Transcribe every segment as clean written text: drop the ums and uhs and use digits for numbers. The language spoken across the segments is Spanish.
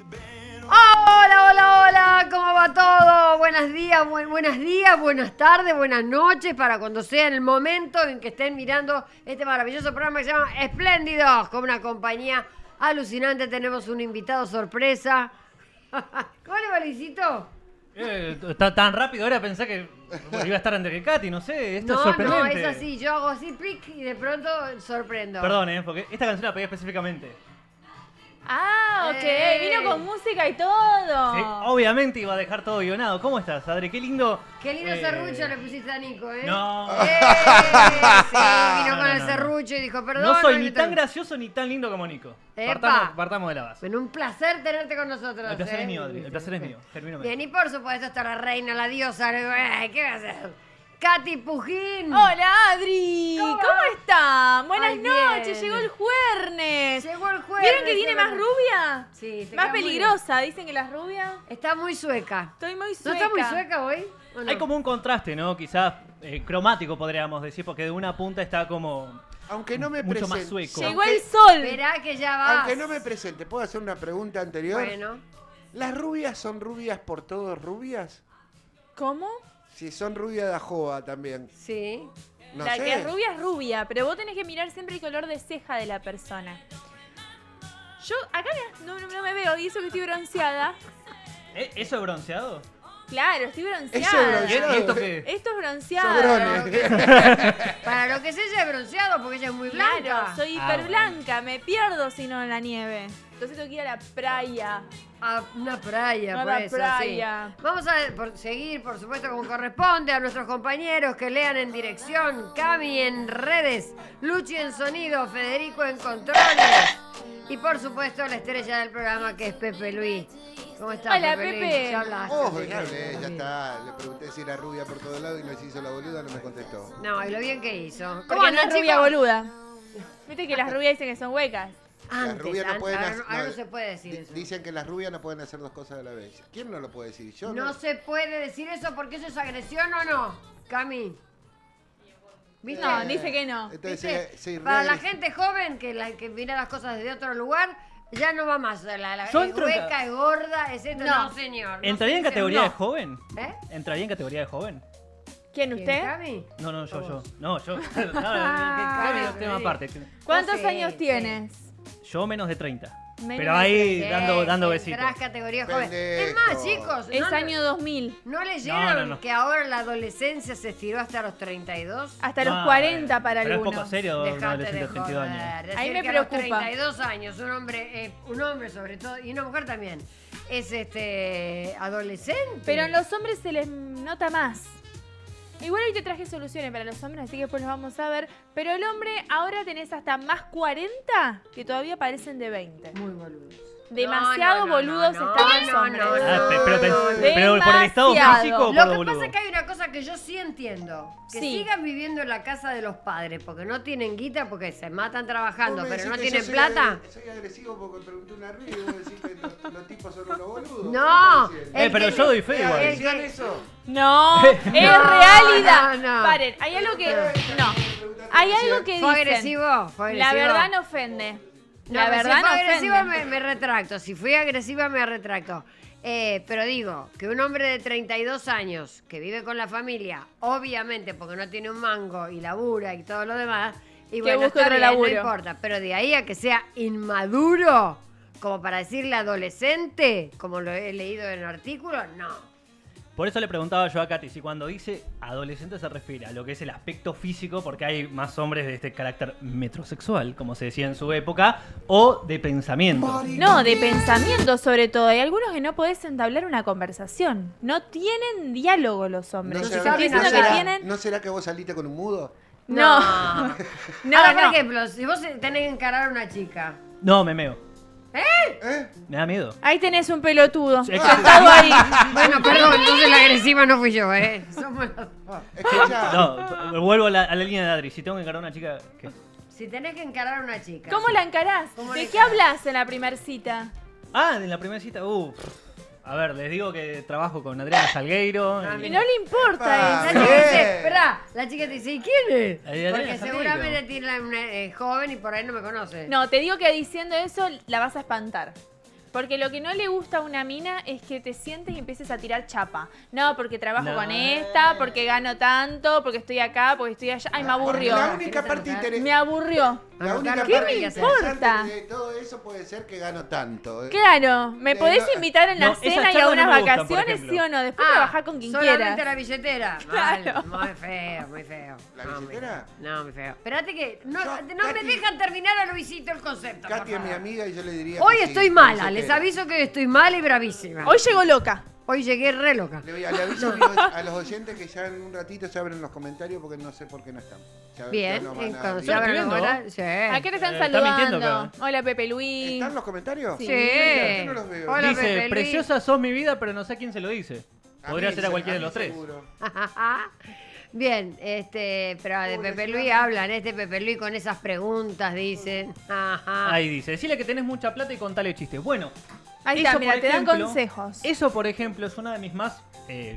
Hola, hola, hola, ¿cómo va todo? Buenos días, buenas tardes, buenas noches, para cuando sea el momento en que estén mirando este maravilloso programa que se llama Espléndidos, con una compañía alucinante. Tenemos un invitado sorpresa. ¿Cómo le va, Luisito? Está tan rápido, ahora pensé que iba a estar Enrique Cati, no sé, esto es No, sorprendente. es así, yo hago así, pic, y de pronto sorprendo. Perdón, porque esta canción la pedí específicamente. Ah, ok, vino con música y todo. Sí, obviamente iba a dejar todo guionado. ¿Cómo estás, Adri? Qué lindo. Qué lindo serrucho le pusiste a Nico, ¿eh? No. Sí, vino con el no. serrucho y dijo, perdón. No soy ni tan gracioso ni tan lindo como Nico. Epa. Partamos de la base. Bueno, un placer tenerte con nosotros. El placer es mío, Adri. El placer es mío. Genuinamente. Bien, y por supuesto está la reina, la diosa. ¿Qué va a hacer? Katy Pujín. Hola, Adri. ¿Cómo están? Buenas Ay, noches, bien. llegó el jueves. Llegó el jueves. ¿Vieron que viene más rubia? Sí. se Más queda muy peligrosa, dicen que la rubia. bien. Está muy sueca. Estoy muy ¿No sueca. está muy sueca hoy? ¿O no? Hay como un contraste, ¿no? Quizás cromático, podríamos decir, porque de una punta está como Aunque no me mucho más presente. sueco. Llegó el sol. Esperá que ya va. Aunque no me presente, ¿puedo hacer una pregunta anterior? Bueno. ¿Las rubias son rubias por todos rubias? ¿Cómo? Si son rubias de ajoa también. Sí. No La sé. que es rubia, pero vos tenés que mirar siempre el color de ceja de la persona. Yo acá no me veo, y eso que estoy bronceada. ¿Eso es bronceado? Claro, estoy bronceada. Eso es bronceado. ¿Y esto qué? Esto es bronceado. Sobrones. Para lo que sé, ella es bronceado porque ella es muy blanca. Claro, soy Ah, hiper blanca, me pierdo si no en la nieve. Entonces tengo que ir a la playa. A una playa, A por la eso, playa. sí. Vamos a seguir, por supuesto, como corresponde, a nuestros compañeros que lean en dirección, Cami en redes, Luchi en sonido, Federico en controles y, por supuesto, la estrella del programa, que es Pepe Luis. ¿Cómo estás, Hola, Pepe Luis? Pepe. Ya hablaste. Oh, así ya que- hablé, ya está. Le pregunté si era rubia por todo lado y no se hizo la boluda, no me contestó. No, y lo bien que hizo. Porque no andan, es rubia chicos? boluda. Viste que las rubias dicen que son huecas. Antes, Las rubias no pueden ahora, hacer- ahora no no, se puede decir eso. Dicen que las rubias no pueden hacer dos cosas a la vez. ¿Quién no lo puede decir? Yo No se puede decir eso porque eso es agresión, ¿o no, Cami? ¿Viste? No, dice que no. Entonces, ¿Viste? se Para la regresa. gente joven que mira las cosas desde otro lugar, ya no va más. La Yo es entro- hueca, es gorda, es esto. No. No, señor. No ¿Entraría se en dice categoría no. de joven? ¿Eh? ¿Entraría en categoría de joven? ¿Quién, ¿Quién, usted? Cami? No, yo. vos? No, yo. No, sí. tema aparte. ¿Cuántos Sí, años sí. tienes? Yo menos de 30. Menos Pero de ahí 30. dando besitos. Entrás categoría joven. Es Pendejo. más, chicos, Es ¿no, año 2000. ¿no leyeron No. que ahora la adolescencia se estiró hasta los 32? Hasta los No, 40 para pero algunos. es poco serio un Dejate adolescente de de 32 joder. años. Decir Ahí me que a los preocupa. 32 años, un hombre sobre todo, y una mujer también, es adolescente. Pero en los hombres se les nota más. Igual hoy te traje soluciones para los hombres, así que después los vamos a ver. Pero el hombre, ahora tenés hasta más 40 que todavía parecen de 20. Muy boludos. Demasiado boludos están los hombres. Pero por el estado Demasiado. físico o Lo por que boludo. pasa es que hay una cosa que yo sí entiendo. Que Sí. sigan viviendo en la casa de los padres porque no tienen guita, porque se matan trabajando, Vos me pero no decís que tienen yo soy plata. Soy agresivo porque pregunté una rubia y vos decís que los tipos son unos boludos. No, ¿Qué estás diciendo? pero yo doy fe ¿Es igual. agresión eso? No, es realidad. no. Paren, hay algo que. No. Hay algo que ¿Fue dicen. agresivo? ¿Fue agresivo? La verdad no ofende. La No, verdad si no fue agresivo ofende. me retracto. Si fui agresiva me retracto. Pero digo, que un hombre de 32 años que vive con la familia, obviamente porque no tiene un mango y labura y todo lo demás, y Que bueno, busque está otro bien, laburo. no importa. Pero de ahí a que sea inmaduro, como para decirle adolescente, como lo he leído en artículos, no. Por eso le preguntaba yo a Katy si cuando dice adolescente se refiere a lo que es el aspecto físico, porque hay más hombres de este carácter metrosexual, como se decía en su época, o de pensamiento. No, de pensamiento sobre todo. Hay algunos que no podés entablar una conversación. No tienen diálogo los hombres. ¿No Te será, estoy diciendo que tienen. ¿No será que vos saliste con un mudo? No. Ahora, No, por no. ejemplo, si vos tenés que encarar a una chica, No, me meo. ¿Eh? Me da miedo. Ahí tenés un pelotudo. Exacto. Sentado ahí. bueno, perdón, entonces la agresiva no fui yo, ¿eh? Somos las dos. Escuchá. No, vuelvo a la línea de Adri. Si tengo que encarar a una chica, ¿qué? Si tenés que encarar a una chica. ¿Cómo la encarás? ¿Cómo ¿De la qué encarás? hablas en la primer cita? Ah, en la primera cita, a ver, les digo que trabajo con Adriana Salgueiro. Y no le importa La eso. chica ¿Qué? dice, esperá, la chica te dice, ¿y quién es? Ahí Adriana Porque Salgueiro. seguramente tiene una joven y por ahí no me conoce. No, te digo que diciendo eso la vas a espantar. Porque lo que no le gusta a una mina es que te sientes y empieces a tirar chapa. No, porque trabajo No. con esta, porque gano tanto, porque estoy acá, porque estoy allá. Ay, me aburrió. La única parte Me interesante. aburrió. La única Claro, ¿qué parte me interesante importa? de todo eso puede ser que gano tanto. Claro, ¿me podés no- invitar en la No, esas cena y a charlas unas no me gustan, por vacaciones, ejemplo. sí o no? Después trabajar con quien solamente quieras. la billetera. Claro. Mal, muy feo, muy feo. ¿La No, muy billetera? feo. No, muy feo. Espérate que no, Yo, no me Katy- dejan terminar a Luisito el concepto. por Katy es mi favor. amiga y yo le diría. Hoy que sí, estoy mala, billetera. les aviso que estoy mala y bravísima. Hoy llegó loca. Hoy llegué re loca. Le aviso a los oyentes que ya en un ratito se abren los comentarios porque no sé por qué no están. Ya Bien, nos van a cuando abrir. se abran los escribiendo? horas- sí. ¿A qué te están Está saludando? mintiendo, Hola, Pepe Luis. ¿Están los comentarios? Sí. Sí. Yo no los veo. Hola, Dice, Pepe Luis. preciosa sos mi vida, pero no sé a quién se lo dice. A Podría mí ser a se- cualquiera de mí los tres. seguro. Bien, pero de Uy, Pepe sí, Luis sí. hablan, Pepe Luis con esas preguntas dicen. Ajá. Ahí dice, decile que tenés mucha plata y contale chistes. Bueno, Ahí está, eso, mira, por te dan ejemplo, consejos. Eso, por ejemplo, es una de mis más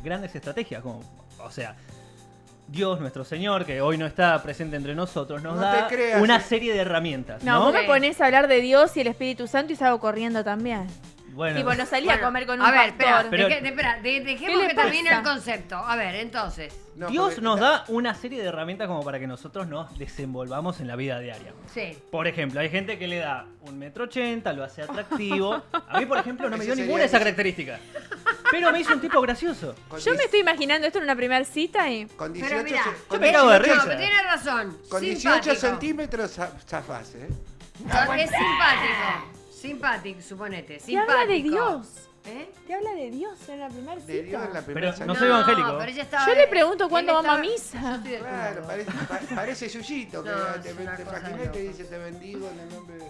grandes estrategias. O sea, Dios, nuestro Señor, que hoy no está presente entre nosotros, nos No da te creas, una eh. serie de herramientas. No, No, vos me Sí. ponés a hablar de Dios y el Espíritu Santo y salgo corriendo también. Bueno, Tipo, no salí a Bueno, comer con un a ver, pastor. Pero- espera, dejemos le que termine pasa? el concepto. A ver, entonces. No, Dios porque- nos da una serie de herramientas como para que nosotros nos desenvolvamos en la vida diaria. Sí. Por ejemplo, hay gente que le da 1,80 m, lo hace atractivo. A mí, por ejemplo, no me Ese dio sería ninguna de esas ese. características. Pero me hizo un tipo gracioso. Con Yo me 10 estoy imaginando esto en una primera cita y... Con Pero 18, mira, yo me cago de no, risa. pero tiene razón. con 18 Simpático. centímetros zafás, ¿eh? Es simpático. Simpático, suponete. Te Simpático. habla de Dios. ¿Eh? Te habla de Dios en la primera cita. De Dios en la Pero primera no salida. soy evangélico. pero ella estaba- Yo le pregunto él cuándo vamos a estaba- misa. Yo estoy de Claro, acuerdo. parece Yuyito, que No, te, es una te cosa imaginé de y te locos. dice te bendigo en el nombre de...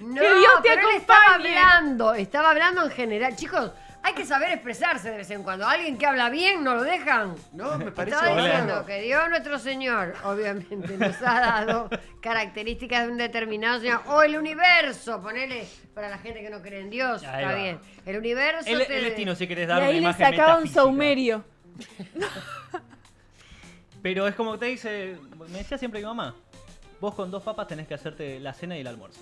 No, Que Dios te pero él estaba acompañe. estaba hablando en general. Chicos, hay que saber expresarse de vez en cuando. Alguien que habla bien no lo dejan. No, me parece Estaba Hola. diciendo bárbaro. que Dios nuestro Señor, obviamente, nos ha dado características de un determinado Señor. O el universo, ponele para la gente que no cree en Dios. Ahí Está va. bien. El universo El te... destino, si querés Y dar una ahí le imagen sacaba un metafísica. saumerio. Pero es como te dice, me decía siempre mi mamá, vos con 2 papas tenés que hacerte la cena y el almuerzo.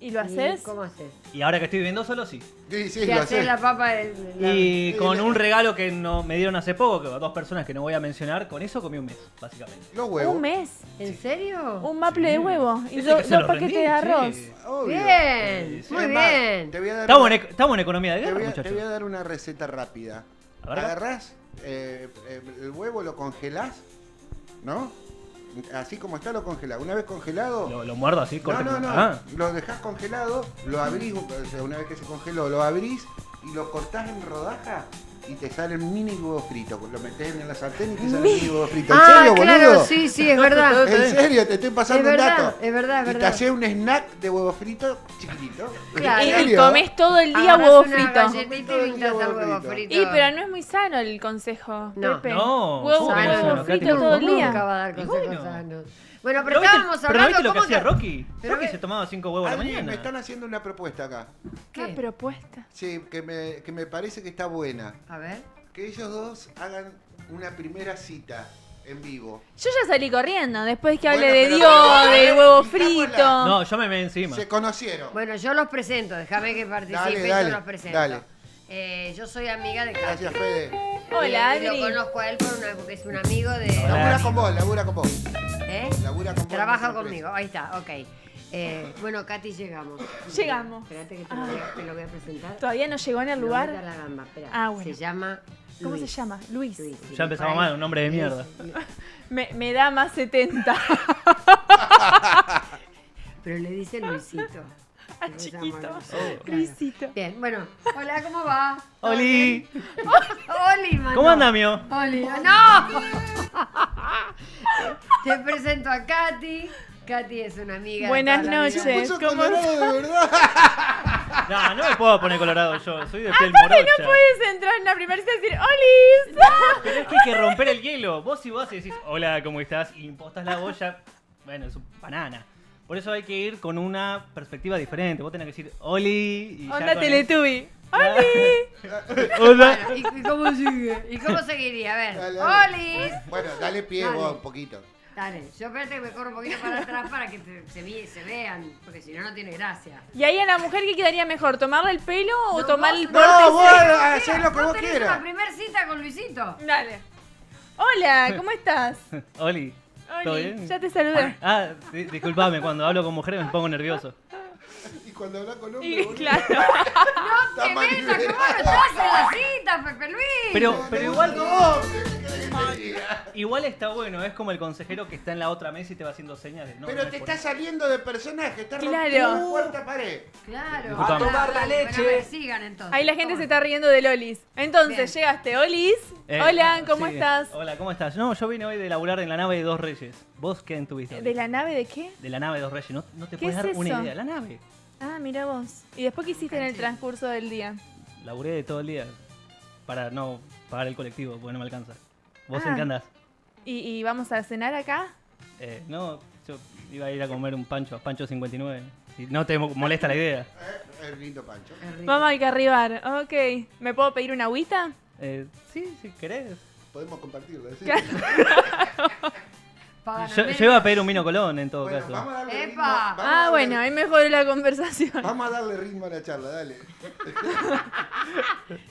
¿Y lo haces? ¿Cómo haces? Y ahora que estoy viviendo solo, sí. Sí, sí, ¿Qué lo haces sé. la papa de la... Y con un regalo que no me dieron hace poco, que a 2 personas que no voy a mencionar, con eso comí un mes, básicamente. Los huevos. Un mes. ¿En serio? Un maple de huevo. Y Ese dos que se lo paquetes rendí, de arroz. sí. Obvio. Bien, Sí, muy Es más, bien. Te voy a dar Estamos una- estamos en economía de te guerra, voy a- muchachos. te voy a dar una receta rápida. A ver. Agarrás el huevo, lo congelás, ¿no? Así como está, lo congelás. Una vez congelado... Lo muerdo así, No, corta. no, no. Ah. Lo dejás congelado, lo abrís, o sea, una vez que se congeló, lo abrís y lo cortás en rodajas y te sale un mini huevo frito. Lo metés en la sartén y te sale un mini huevo frito. ¿En Ah, serio, claro, boludo? sí, sí, es verdad. En serio, te estoy pasando Es verdad, un dato. es verdad, es Y te verdad. hacés un snack de huevo frito chiquitito. Claro. Y ¿En serio? comés todo el día Agarrás huevo una frito. galletita y pintas al huevo frito. Y pero no es muy sano el consejo, No. Pepe. No, Huevo, ¿cómo que no es huevo sano, frito Katy? todo el Nunca día. va a dar Y consejos bueno. sanos. Bueno, pero ¿Pero viste, estábamos pero no hablando viste lo que ¿cómo hacía que- Rocky? Pero Rocky ve- se tomaba 5 huevos a la A mí mañana. me están haciendo una propuesta acá. ¿Qué ¿Qué? propuesta? Sí, que me parece que está buena. A ver. Que ellos dos hagan una primera cita en vivo. Yo ya salí corriendo después que Bueno, hable de pero- Dios, del huevo Digámosla. frito. No, yo me encima. Se conocieron. Bueno, yo los presento, déjame que participe Dale, y dale, yo los presento. dale. Yo soy amiga de Katy. Gracias, Fede. Hola, Y lo Adri. conozco a él porque es un amigo de... Labura con vos, labura con vos. ¿Eh? Labura con vos. Trabaja no te conmigo, ahí está, ok. Bueno, Katy, llegamos. Llegamos. Espérate que te lo voy a presentar. ¿Todavía no llegó en el No lugar? meta la gamba, espera. Ah, bueno. Se llama ¿Cómo Luis. se llama? Luis. Luis. Ya empezamos mal, un nombre de mierda. Me da más 70. Pero le dice Luisito. Ah, Se llama chiquito. Luisito, claro. Luisito. Bien, bueno. Hola, ¿cómo va? ¿Todo Oli. bien? Oli, mano. ¿Cómo anda, mío? Oli, ¡no! Te presento a Katy. Katy es una amiga. de Buenas toda la vida. noches. Puso ¿Cómo colorado de verdad. No, no me puedo poner colorado yo, soy de piel Aparte morocha. no puedes entrar en la primera cita y decir ¡Olis! Pero es que hay que romper el hielo. Vos y vos y decís, hola, ¿cómo estás? Y impostas la boya, bueno, es un banana. Por eso hay que ir con una perspectiva diferente. Vos tenés que decir, Oli. Y ya Onda con Teletubby. ¡Oli! Hola. Bueno, ¿y cómo sigue? ¿Y cómo seguiría? A ver. Dale, dale. ¡Olis! Bueno, dale pie Dale. vos un poquito. Dale, yo espérate que me corro un poquito para atrás para que se vean, porque si no, no tiene gracia. Y ahí a la mujer, ¿qué quedaría mejor? ¿Tomarle el pelo o No, tomar vos- el no, porte? vos hacés lo que vos tenés quieras. una primer cita con Luisito. Dale. Hola, ¿cómo estás? Oli, ¿todo Oli, bien? ya te saludé. Ah, disculpame, cuando hablo con mujeres me pongo nervioso. Y cuando hablas con Y hombres, boludo, claro. No te Está mal metas, que vos no liberado. estás en la cita, Pepe Luis. Pero igual, no, ¿qué querés que te diga? igual está bueno, es como el consejero que está en la otra mesa y te va haciendo señales. No, Pero no te es por está saliendo de personaje, está Claro. rompiendo la cuarta pared. Claro. Disculpame. Dale, A tomar la dale, leche. bueno, me sigan entonces. Ahí la gente Toma. se está riendo del Olis. Entonces, Bien. llegaste, Olis. Hola, ¿cómo sí. estás? Hola, ¿cómo estás? No, yo vine hoy de laburar en la nave de Dos Reyes. ¿Vos qué tuviste? ¿De la nave de qué? De la nave de Dos Reyes. No te ¿Qué puedes es dar una eso? idea. La nave. Ah, mira vos. ¿Y después qué hiciste en el transcurso del día? Laburé de todo el día para no pagar el colectivo, porque no me alcanza. ¿Vos Ah. en qué andás? ¿Y vamos a cenar acá? No, yo iba a ir a comer un pancho, Pancho 59. Si no te molesta la idea. Es lindo Pancho. Es rico. Vamos a arribar. Ok. ¿Me puedo pedir una agüita? Sí, si querés. Podemos compartirlo, ¿sí? Pagan Yo al iba a pedir un vino Colón en todo Bueno, caso. vamos a darle ritmo. ¡Epa! vamos a Ah, darle- bueno, ahí mejoró la conversación. Vamos a darle ritmo a la charla, dale.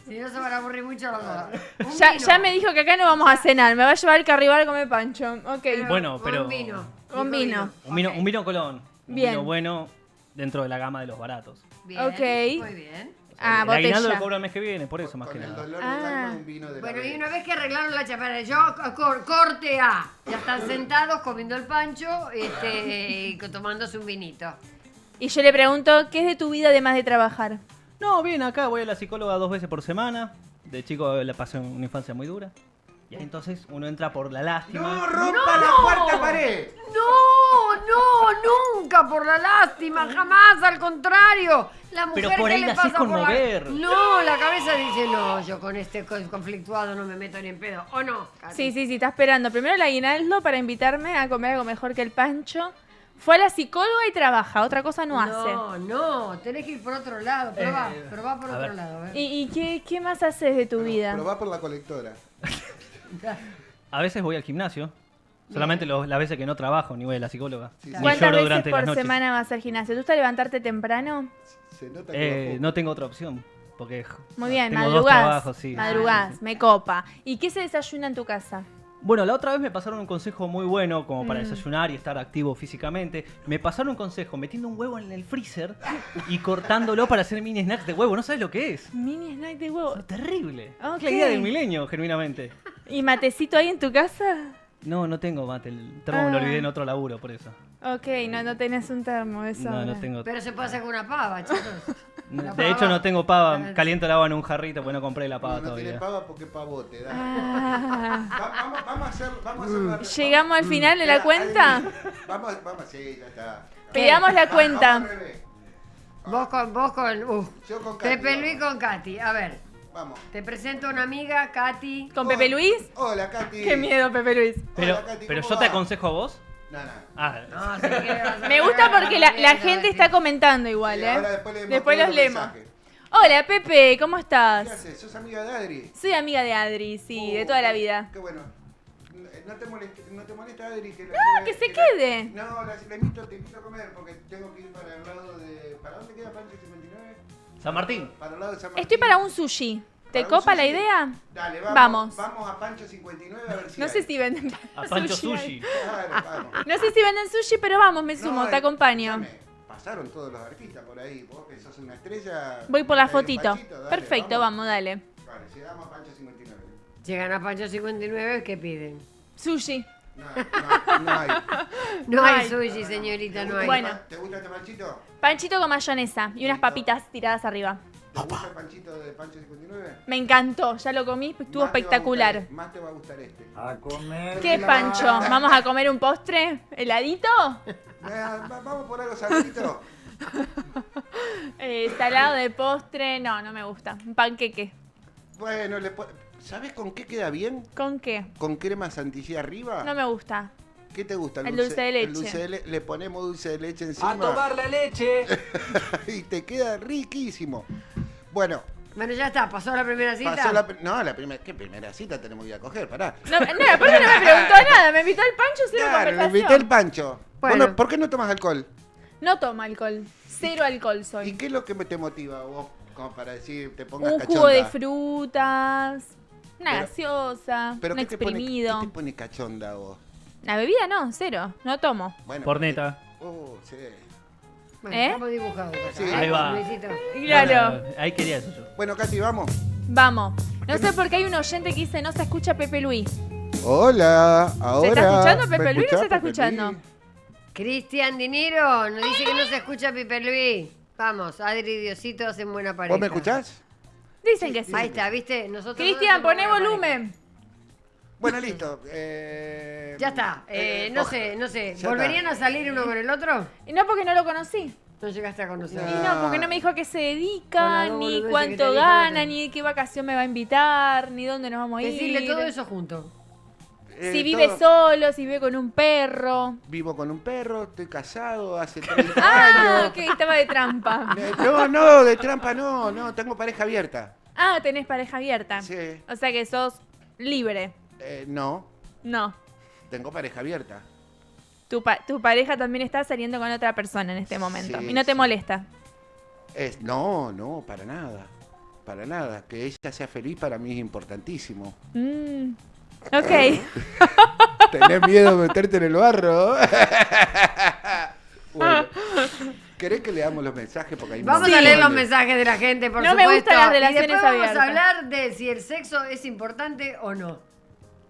Si no se van a aburrir mucho los dos. Un Ya, vino. ya me dijo que acá no vamos a cenar. Me va a llevar el carribar a comer pancho. Ok. Bueno, pero- Un vino. Con Dijo vino. Un vino Colón. Un Bien. vino bueno dentro de la gama de los baratos. Bien. Ok. Muy bien. Ah, el aguinaldo botella. lo cobro el mes que viene, por eso más Con que el nada. dolor Ah. del alma, un vino de la Bueno, y B. una vez que arreglaron la chapera, yo corte A. Ya están sentados comiendo el pancho y tomándose un vinito. Y yo le pregunto, ¿qué es de tu vida además de trabajar? No, bien, acá voy a la psicóloga 2 veces por semana. De chico la pasé una infancia muy dura. Y ahí entonces uno entra por la lástima. ¡No rompa la cuarta pared! No, nunca por la lástima, jamás, al contrario. La mujer Pero por que ahí le la hacés pasa por conmover. No, la cabeza dice, no, yo con este conflictuado no me meto ni en pedo. ¿O no? Katy? Sí, está esperando. Primero el aguinaldo para invitarme a comer algo mejor que el pancho. Fue a la psicóloga y trabaja, otra cosa no hace. No, tenés que ir por otro lado, probá por a otro ver. lado. A ver. ¿Y qué más haces de tu vida? Pero va por la colectora. A veces voy al gimnasio. Solamente las veces que no trabajo ni voy a la psicóloga. Sí, Ni sí. ¿Cuántas lloro veces durante las por noches. semana vas al gimnasio? ¿Te gusta levantarte temprano? Se nota que va poco. No tengo otra opción. Porque Muy bien, tengo dos madrugás. trabajos, sí. Madrugás, me copa. ¿Y qué se desayuna en tu casa? Bueno, la otra vez me pasaron un consejo muy bueno como para Mm. desayunar y estar activo físicamente. Me pasaron un consejo metiendo un huevo en el freezer y cortándolo para hacer mini snacks de huevo. ¿No sabes lo que es? Mini snack de huevo. Es terrible. Ok. Es la idea del milenio, genuinamente. ¿Y matecito ahí en tu casa? No tengo mate. El termo me lo Ah. olvidé en otro laburo, por eso. Ok, no tenés un termo, eso. No tengo. Pero se puede hacer con una pava, chicos. La De hecho, pava. no tengo pava. Caliento el agua en un jarrito porque no compré la pava No tiene todavía. pava porque pavote, dale. Ah. Vamos a hacer una... ¿Llegamos al final de la Espera, cuenta? Adri, Vamos, sí, ya está. Pidamos la Vamos cuenta. al revés. Vos con Yo con Katy, Pepe Luis vamos. con Katy. A ver, Vamos. te presento a una amiga, Katy. ¿Con Pepe Luis? Hola, Katy. Qué miedo, Pepe Luis. Pero, Hola, Katy, pero ¿cómo yo te va? aconsejo a vos. No. Ah, No, si quieres vas a Me ver gusta a porque la mierda, gente sí. está comentando igual, Sí, ¿eh? ahora después leemos Después todos los los leemos. mensajes. Hola, Pepe, ¿cómo estás? ¿Qué haces? ¿Sos amiga de Adri? Soy amiga de Adri, sí, de toda la vida. Qué bueno. No te molesta Adri que la Que se quede. No, te invito a comer porque tengo que ir para el lado de... ¿Para dónde queda Pancho 59? San Martín. Para el lado de San Martín. Estoy para un sushi. ¿Te ¿Para un copa la sushi? idea? Dale, Vamos. Vamos a Pancho 59 a ver si No hay. sé si venden A Pancho ahí. Sushi. Claro, vamos. No sé si venden sushi, pero vamos, me sumo, No, te acompaño. escúchame, pasaron todos los artistas por ahí. Vos que sos una estrella. Voy por la ahí un fotito. panchito, dale, Perfecto, vamos, dale. Vale, llegamos a Pancho 59. Llegan a Pancho 59, ¿qué piden? Sushi. No hay. No No hay hay. sushi, señorita, no hay. Bueno. ¿Te gusta este panchito? Panchito con mayonesa y unas papitas tiradas arriba. ¿Te gusta el panchito de Pancho 59? Me encantó, ya lo comí, estuvo Más te va a espectacular. gustar- Más te va a gustar este. A comer. ¿Qué, Pancho? ¿Vamos a comer un postre? ¿Heladito? Vamos por algo saludito. Salado de postre, no me gusta. Un panqueque. Bueno, ¿sabes con qué queda bien? ¿Con qué? ¿Con crema chantilly arriba? No me gusta. ¿Qué te gusta? El dulce de El leche. dulce de le ponemos dulce de leche encima. A tomar la leche. Y te queda riquísimo. Bueno, Bueno, ya está, pasó la primera cita. No, la primera. ¿Qué primera cita tenemos que ir a coger? Pará. No, aparte no me preguntó nada. Me invitó al Pancho, cero Claro, le conversación. invité el Pancho. Bueno. Bueno, ¿por qué no tomas alcohol? No toma alcohol. Cero alcohol soy. ¿Y qué es lo que te motiva vos? Como para decir, te pongas Un cachonda. jugo de frutas, una Pero- gaseosa, ¿Pero un qué te pone, exprimido. qué te pone cachonda vos? La bebida no, cero. No tomo. Bueno, Corneta. sí. Bueno, ¿Eh? estamos dibujados acá, Sí. Ahí va. Luisito. Claro. Bueno, ahí quería eso yo. Bueno, Katy, vamos. Vamos. No sé por qué hay un oyente que dice no se escucha Pepe Luis. Hola, ahora. está escuchando Pepe ¿me Luis o escuchás, se está Pepe escuchando? Luis? Cristian Dinero nos dice que no se escucha Pipe Luis. Vamos, Adri y Diosito hacen buena pareja. ¿Vos me escuchás? Dicen que sí. Ahí está, ¿viste? Nosotros Cristian, no somos poné buena volumen. Bueno, listo. Ya está. No sé. Ya ¿Volverían a salir uno con el otro? Y no porque no lo conocí. No llegaste a conocer. Y no, porque no me dijo a qué se Con dedica, las dos ni boludeces que te cuánto dijo, gana, no te- ni qué vacación me va a invitar, ni dónde nos vamos a ir. Decirle todo eso junto. Si vive todo- solo, si vive con un perro. Vivo con un perro, estoy casado hace 30 Ah, años. ok, estaba de trampa. No, de trampa no, tengo pareja abierta. Ah, tenés pareja abierta. Sí. O sea que sos libre. No, No. tengo pareja abierta. Tu pareja también está saliendo con otra persona en este momento. Sí, Y no te sí. molesta. No, para nada. Para nada. Que ella sea feliz para mí es importantísimo. Ok. ¿Tenés miedo de meterte en el barro? Bueno, ¿querés que leamos los mensajes? Porque hay un Vamos a montón leer los de- mensajes de la gente, por No me supuesto. gustan las y relaciones después vamos abiertas. a hablar de si el sexo es importante o no.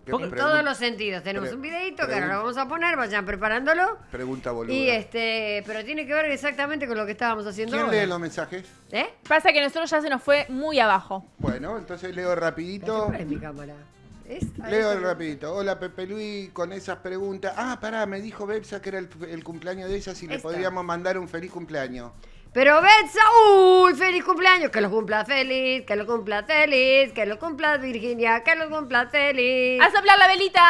¿Qué En pregunta? todos los sentidos. Tenemos un videito que ahora lo vamos a poner, vayan preparándolo. Pregunta boluda. Y pero tiene que ver exactamente con lo que estábamos haciendo ¿Quién ahora. lee los mensajes? ¿Eh? Pasa que nosotros ya se nos fue muy abajo. Bueno, entonces leo rapidito. ¿Cuál es mi cámara? ¿Esta? Leo ¿Esta? rapidito. Hola Pepe Luis, con esas preguntas. Ah, pará, me dijo Bebsa que era el cumpleaños de ella, si le Esta. podríamos mandar un feliz cumpleaños. Pero Betsa, uy, feliz cumpleaños, que lo cumpla feliz, que lo cumpla feliz, que lo cumpla Virginia, que lo cumpla feliz. ¡A soplar la velita!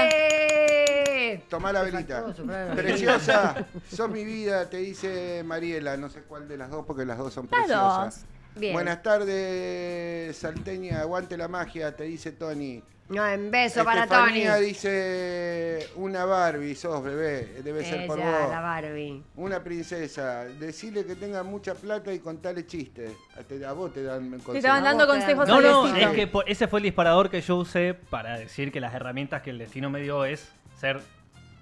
¡Eh! Tomá la velita. faltó soplar la Preciosa, sos mi vida, te dice Mariela. No sé cuál de las dos, porque las dos son Las preciosas. Bien. Buenas tardes, Salteña, aguante la magia, te dice Tony. No, en beso para Tony. Estefanía dice, una Barbie, sos bebé, debe ser por Ella, vos. la Barbie. Una princesa, decirle que tenga mucha plata y contale chistes. A vos te dan consejos. Te estaban dando Vos te consejos dan- No, al no, vecino. es que ese fue el disparador que yo usé para decir que las herramientas que el destino me dio es ser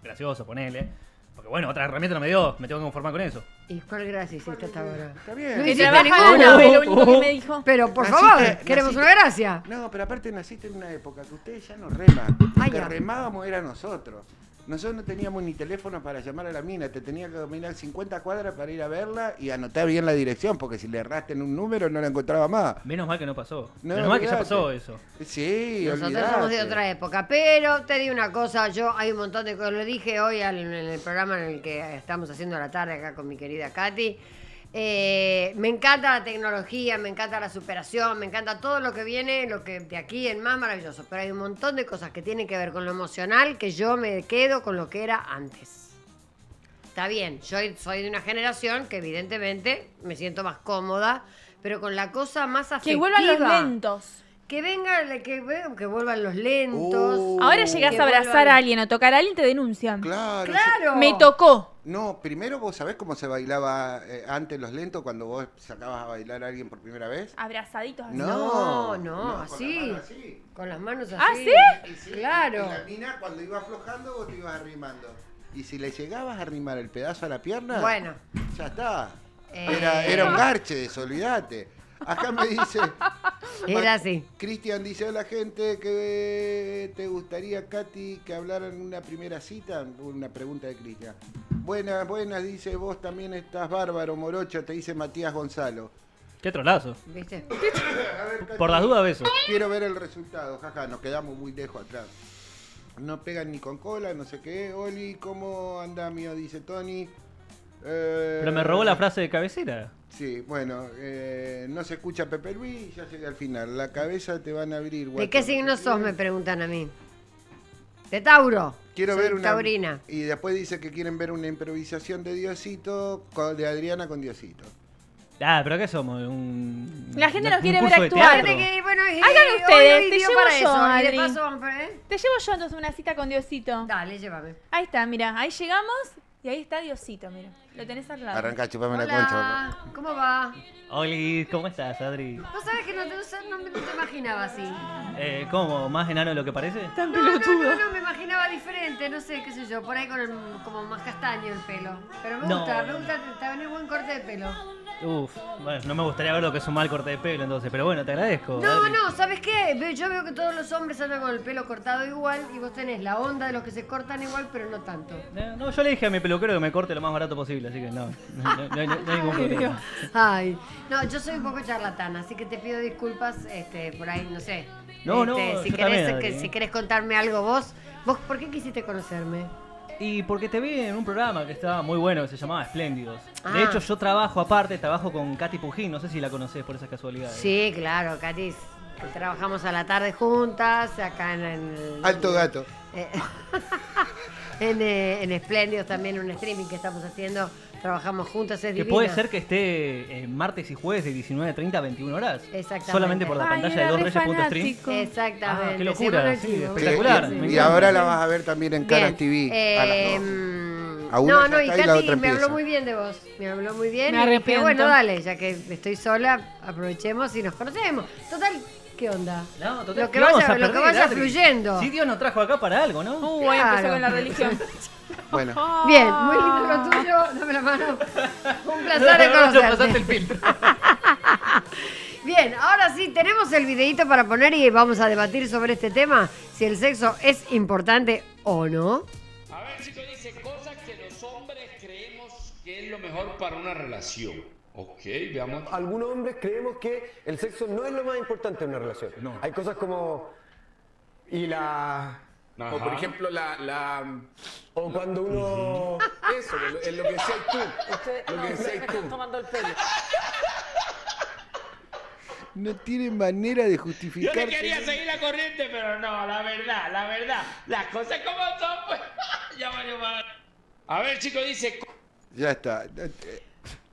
gracioso, ponele. Porque bueno, otra herramienta no me dio, me tengo que conformar con eso. ¿Y cuál gracia hiciste hasta ahora? Está No bien. Que hiciste trabaja ninguna. una, fue lo único que me dijo. Pero por Naciste- favor, queremos naciste- una gracia. No, pero aparte naciste en una época que ustedes ya no reman. Ay, Que ya. remábamos era nosotros. Nosotros no teníamos ni teléfono para llamar a la mina, te tenía que caminar 50 cuadras para ir a verla y anotar bien la dirección, porque si le erraste en un número no la encontraba más. Menos mal que no pasó. No, Menos mal que ya olvidate. pasó eso. Sí, Nosotros olvidate. somos de otra época, pero te digo una cosa, hay un montón de cosas, lo dije hoy en el programa en el que estamos haciendo a la tarde acá con mi querida Katy. Me encanta la tecnología, me encanta la superación, me encanta todo lo que viene, lo que de aquí en más maravilloso, pero hay un montón de cosas que tienen que ver con lo emocional que yo me quedo con lo que era antes. Está bien, yo soy de una generación que evidentemente me siento más cómoda, pero con la cosa más afectiva. Que vuelvan los lentos. Que venga, que vuelvan los lentos. Ahora llegás que a abrazar vuelvan- a alguien o tocar a alguien, te denuncian. Claro. ¡Claro! Me tocó. No, primero vos sabés cómo se bailaba antes los lentos cuando vos sacabas a bailar a alguien por primera vez. Abrazaditos así. No, con así. la mano así. Con las manos así. ¿Ah, sí? Y sí, Claro. Y la mina cuando iba aflojando vos te ibas arrimando. Y si le llegabas a arrimar el pedazo a la pierna, Bueno. ya está. Eh. Era un garche de eso, olvidate. Acá me dice... Era así. Cristian dice a la gente que te gustaría, Katy, que hablaran una primera cita. Una pregunta de Cristian. Buenas, buenas, dice, vos también estás bárbaro, morocho, te dice Matías Gonzalo. Qué trolazo. ¿Viste? A ver, Katy, Por las dudas, beso. quiero ver el resultado, jaja, nos quedamos muy lejos atrás. No pegan ni con cola, no sé qué. Oli, ¿cómo anda mío? Dice Tony. Pero me robó la frase de cabecera. Sí, bueno, no se escucha Pepe Luis, ya llegué al final. La cabeza te van a abrir. ¿De guacho. qué signo sos? Me preguntan a mí. De Tauro. Quiero Soy ver una. taurina. Y después dice que quieren ver una improvisación de Diosito, de Adriana con Diosito. Ah, pero ¿qué somos? La gente nos un quiere ver curso de actuar. teatro. Que, bueno, Hagan ustedes, hoy te dio llevo para yo, eso. Y de Adri. paso, Te llevo yo entonces una cita con Diosito. Dale, llévame. Ahí está, mira, ahí llegamos y ahí está Diosito, mira. Lo tenés al lado. Arranca, chupame la concha. Hola, ¿cómo va? Oli, ¿cómo estás, Adri? Vos sabés que no te imaginaba así. ¿Cómo? ¿Más enano de lo que parece? Tan No, me imaginaba diferente, no sé, qué sé yo, por ahí con como más castaño el pelo. Pero me No. gusta, tenés buen corte de pelo. Uf, bueno, no me gustaría ver lo que es un mal corte de pelo entonces, pero bueno, te agradezco. No, Adri. no, ¿sabes qué? Yo veo que todos los hombres andan con el pelo cortado igual y vos tenés la onda de los que se cortan igual, pero no tanto. No, yo le dije a mi peluquero que me corte lo más barato posible, así que no hay ningún problema. Ay, no, yo soy un poco charlatana, así que te pido disculpas, por ahí, no sé. No, no, si yo querés, también, Adri, si querés contarme algo vos, ¿por qué quisiste conocerme? Y porque te vi en un programa que estaba muy bueno, que se llamaba Espléndidos. Ah. De hecho, yo trabajo con Katy Pujín, no sé si la conocés por esas casualidades. Sí, claro, Katy, trabajamos a la tarde juntas, acá en el... Alto gato. en Espléndidos también, un streaming que estamos haciendo, trabajamos juntas, es Que divina. puede ser que esté martes y jueves de 19:30 a 21 horas. Exactamente. Solamente por la Ay, pantalla era de re dosreyes.stream. fanático. Exactamente. Ah, qué locura, Según el sí, chivo. espectacular. Sí, me y encanta. ahora la vas a ver también en Caras Bien, TV. A las 2. A una no, ya no, y está y la Katy otra me habló empieza. muy bien de vos. Me habló muy bien. Me y dije, arrepiento. bueno, dale, ya que estoy sola, aprovechemos y nos conocemos. Total, ¿qué onda? No, total, Lo que ¿qué vamos vaya- a lo que perder, vaya Adri? fluyendo. Sí, Dios nos trajo acá para algo, ¿no? Ahí empezó Claro. con la religión. Bueno, Bien, muy lindo lo tuyo. Dame la mano. Un placer de No pasaste el conocerte. filtro. Bien, ahora sí, tenemos el videíto para poner y vamos a debatir sobre este tema. Si el sexo es importante o no. A ver, chicos, dice cosas que los hombres creemos que es lo mejor para una relación. Ok, veamos. Algunos hombres creemos que el sexo no es lo más importante en una relación. No. Hay cosas como... Y la... Ajá. O por ejemplo o cuando uno... Eso, es lo que decías tú. Lo que decías tú. Tomando el pelo. no tiene manera de Yo justificar. te quería seguir la corriente, pero no, la verdad. Las cosas como son, pues. Ya valió mal. A ver, chicos, dice. Ya está.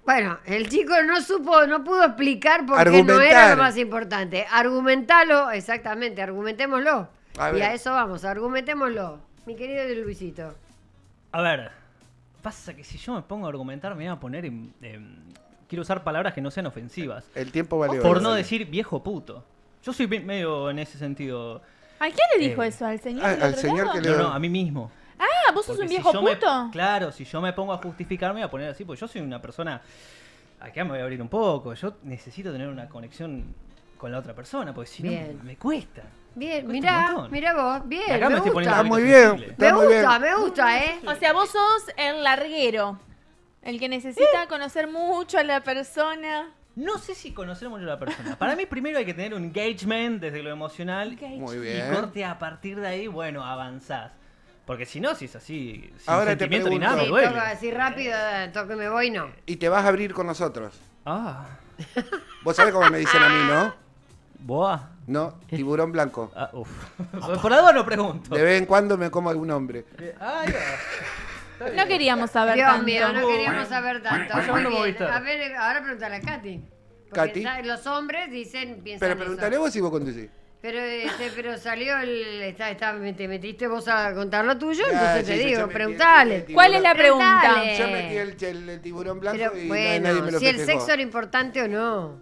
Bueno, el chico no pudo explicar por qué no Argumentar. era lo más importante. Argumentalo, exactamente, argumentémoslo. A Y ver. a eso vamos, argumentémoslo. Mi querido Luisito. A ver, pasa que si yo me pongo a argumentar me voy a poner quiero usar palabras que no sean ofensivas. El tiempo vale Por oro, no dale. decir viejo puto. Yo soy medio en ese sentido. ¿A quién le dijo Eh, eso? ¿Al señor? Ah, del al otro señor lado? que le- No, a mí mismo. Ah, ¿vos sos Porque un si viejo yo puto? Claro, si yo me pongo a justificarme, voy a poner así, porque yo soy una persona. Acá me voy a abrir un poco. Yo necesito tener una conexión con la otra persona, porque si Bien. no, me cuesta. Bien, Cuesta un mirá, montón. mirá vos, bien, Acá me me estoy poniendo gusta. Está muy Sensible. bien. Me Está muy bien. me gusta, ¿eh? O sea, vos sos el larguero. El que necesita conocer mucho a la persona. No sé si conocer mucho a la persona. Para mí primero hay que tener un engagement desde lo emocional. Muy Y bien. corte a partir de ahí, bueno, avanzás. Porque si no, si es así, sin Ahora te sentimiento ni pregunto. nada, Sí, duele. toca así rápido, toque me voy, no. Y te vas a abrir con nosotros. Ah, Vos sabés cómo me dicen a mí, ¿no? boa. No, tiburón blanco. Ah, uf. Por la duda no pregunto. De vez en cuando me como algún hombre. Ahí va. No queríamos saber Dios tanto. mío, no queríamos saber tanto. Vaya, Muy bueno, bien. Movistar. A ver, ahora pregúntale a Katy. Porque Katy. los hombres piensan Pero eso. pregúntale vos si vos contestás. Pero salió te metiste vos a contar lo tuyo, Ya, entonces sí, te sí, digo, yo metí preguntale. el ¿Cuál es la pregunta? Preguntale. Yo metí el tiburón blanco Pero y bueno, nadie me lo si el festejó. sexo era importante o no.